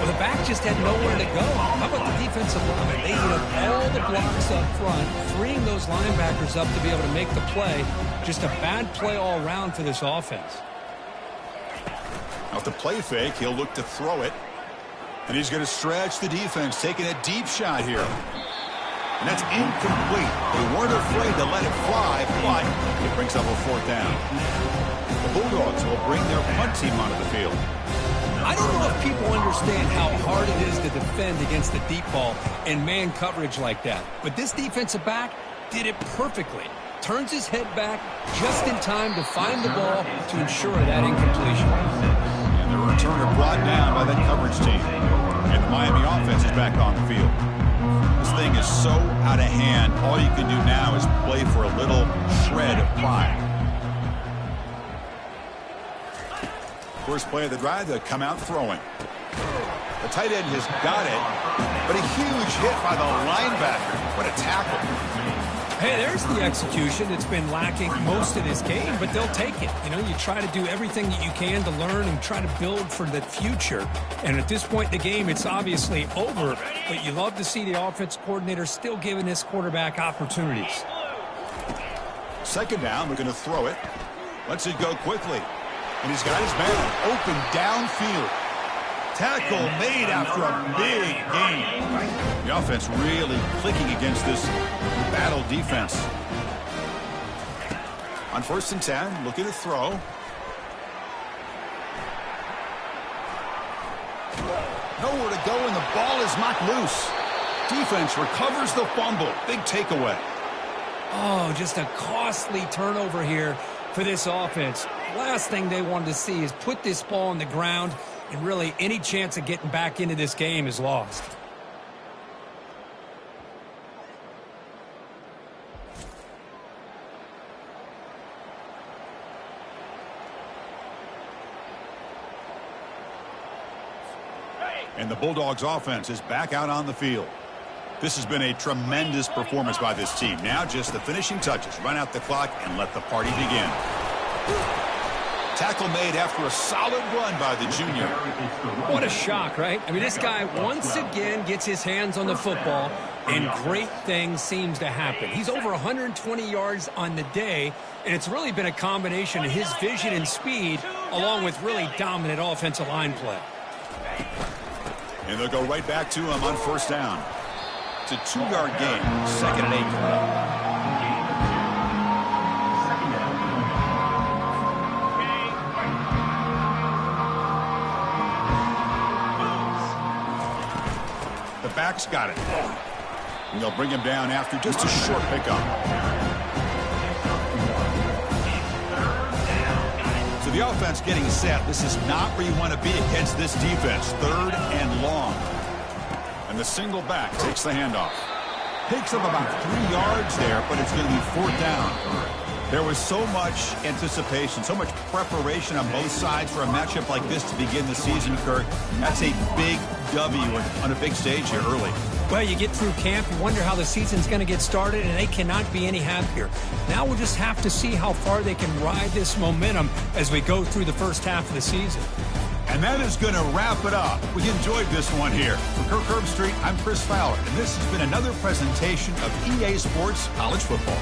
Well, the back just had nowhere to go. How about the defensive line? They ate up all the blocks up front, freeing those linebackers up to be able to make the play. Just a bad play all around for this offense. Off the play fake, he'll look to throw it. And he's going to stretch the defense, taking a deep shot here. And that's incomplete. They weren't afraid to let it fly, but it brings up a 4th down. The Bulldogs will bring their punt team onto the field. I don't know if people understand how hard it is to defend against the deep ball and man coverage like that. But this defensive back did it perfectly. Turns his head back just in time to find the ball to ensure that incompletion. And the returner brought down by that coverage team. And the Miami offense is back on the field. this thing is so out of hand, all you can do now is play for a little shred of pride. First play of the drive, they'll come out throwing. The tight end has got it, but a huge hit by the linebacker. What a tackle. Hey, there's the execution that's been lacking most of this game, but they'll take it. You know, you try to do everything that you can to learn and try to build for the future. And at this point in the game, it's obviously over, but you love to see the offense coordinator still giving this quarterback opportunities. Second down, we're going to throw it. Lets it go quickly. And he's got his man open downfield. Tackle made after a big gain. The offense really clicking against this battle defense. On 1st and 10, looking to throw. Nowhere to go, and the ball is knocked loose. Defense recovers the fumble. Big takeaway. Oh, just a costly turnover here for this offense. Last thing they wanted to see is put this ball on the ground, and really any chance of getting back into this game is lost. And the Bulldogs offense is back out on the field. This has been a tremendous performance by this team. Now just the finishing touches. Run out the clock and let the party begin. Tackle made after a solid run by the junior. What a shock, right? I mean, this guy once again gets his hands on the football, and great things seems to happen. He's over 120 yards on the day, and it's really been a combination of his vision and speed, along with really dominant offensive line play. And they'll go right back to him on 1st down. It's a 2-yard gain, 2nd and 8. The back's got it. And they'll bring him down after just a short pickup. So the offense getting set. This is not where you want to be against this defense. 3rd and long. And the single back takes the handoff. Picks up about 3 yards there, but it's going to be 4th down. There was so much anticipation, so much preparation on both sides for a matchup like this to begin the season, Kirk. That's a big W on a big stage here early. Well, you get through camp, you wonder how the season's going to get started, and they cannot be any happier. Now we'll just have to see how far they can ride this momentum as we go through the first half of the season. And that is going to wrap it up. We enjoyed this one here. For Kirk Herbstreit, I'm Chris Fowler, and this has been another presentation of EA Sports College Football.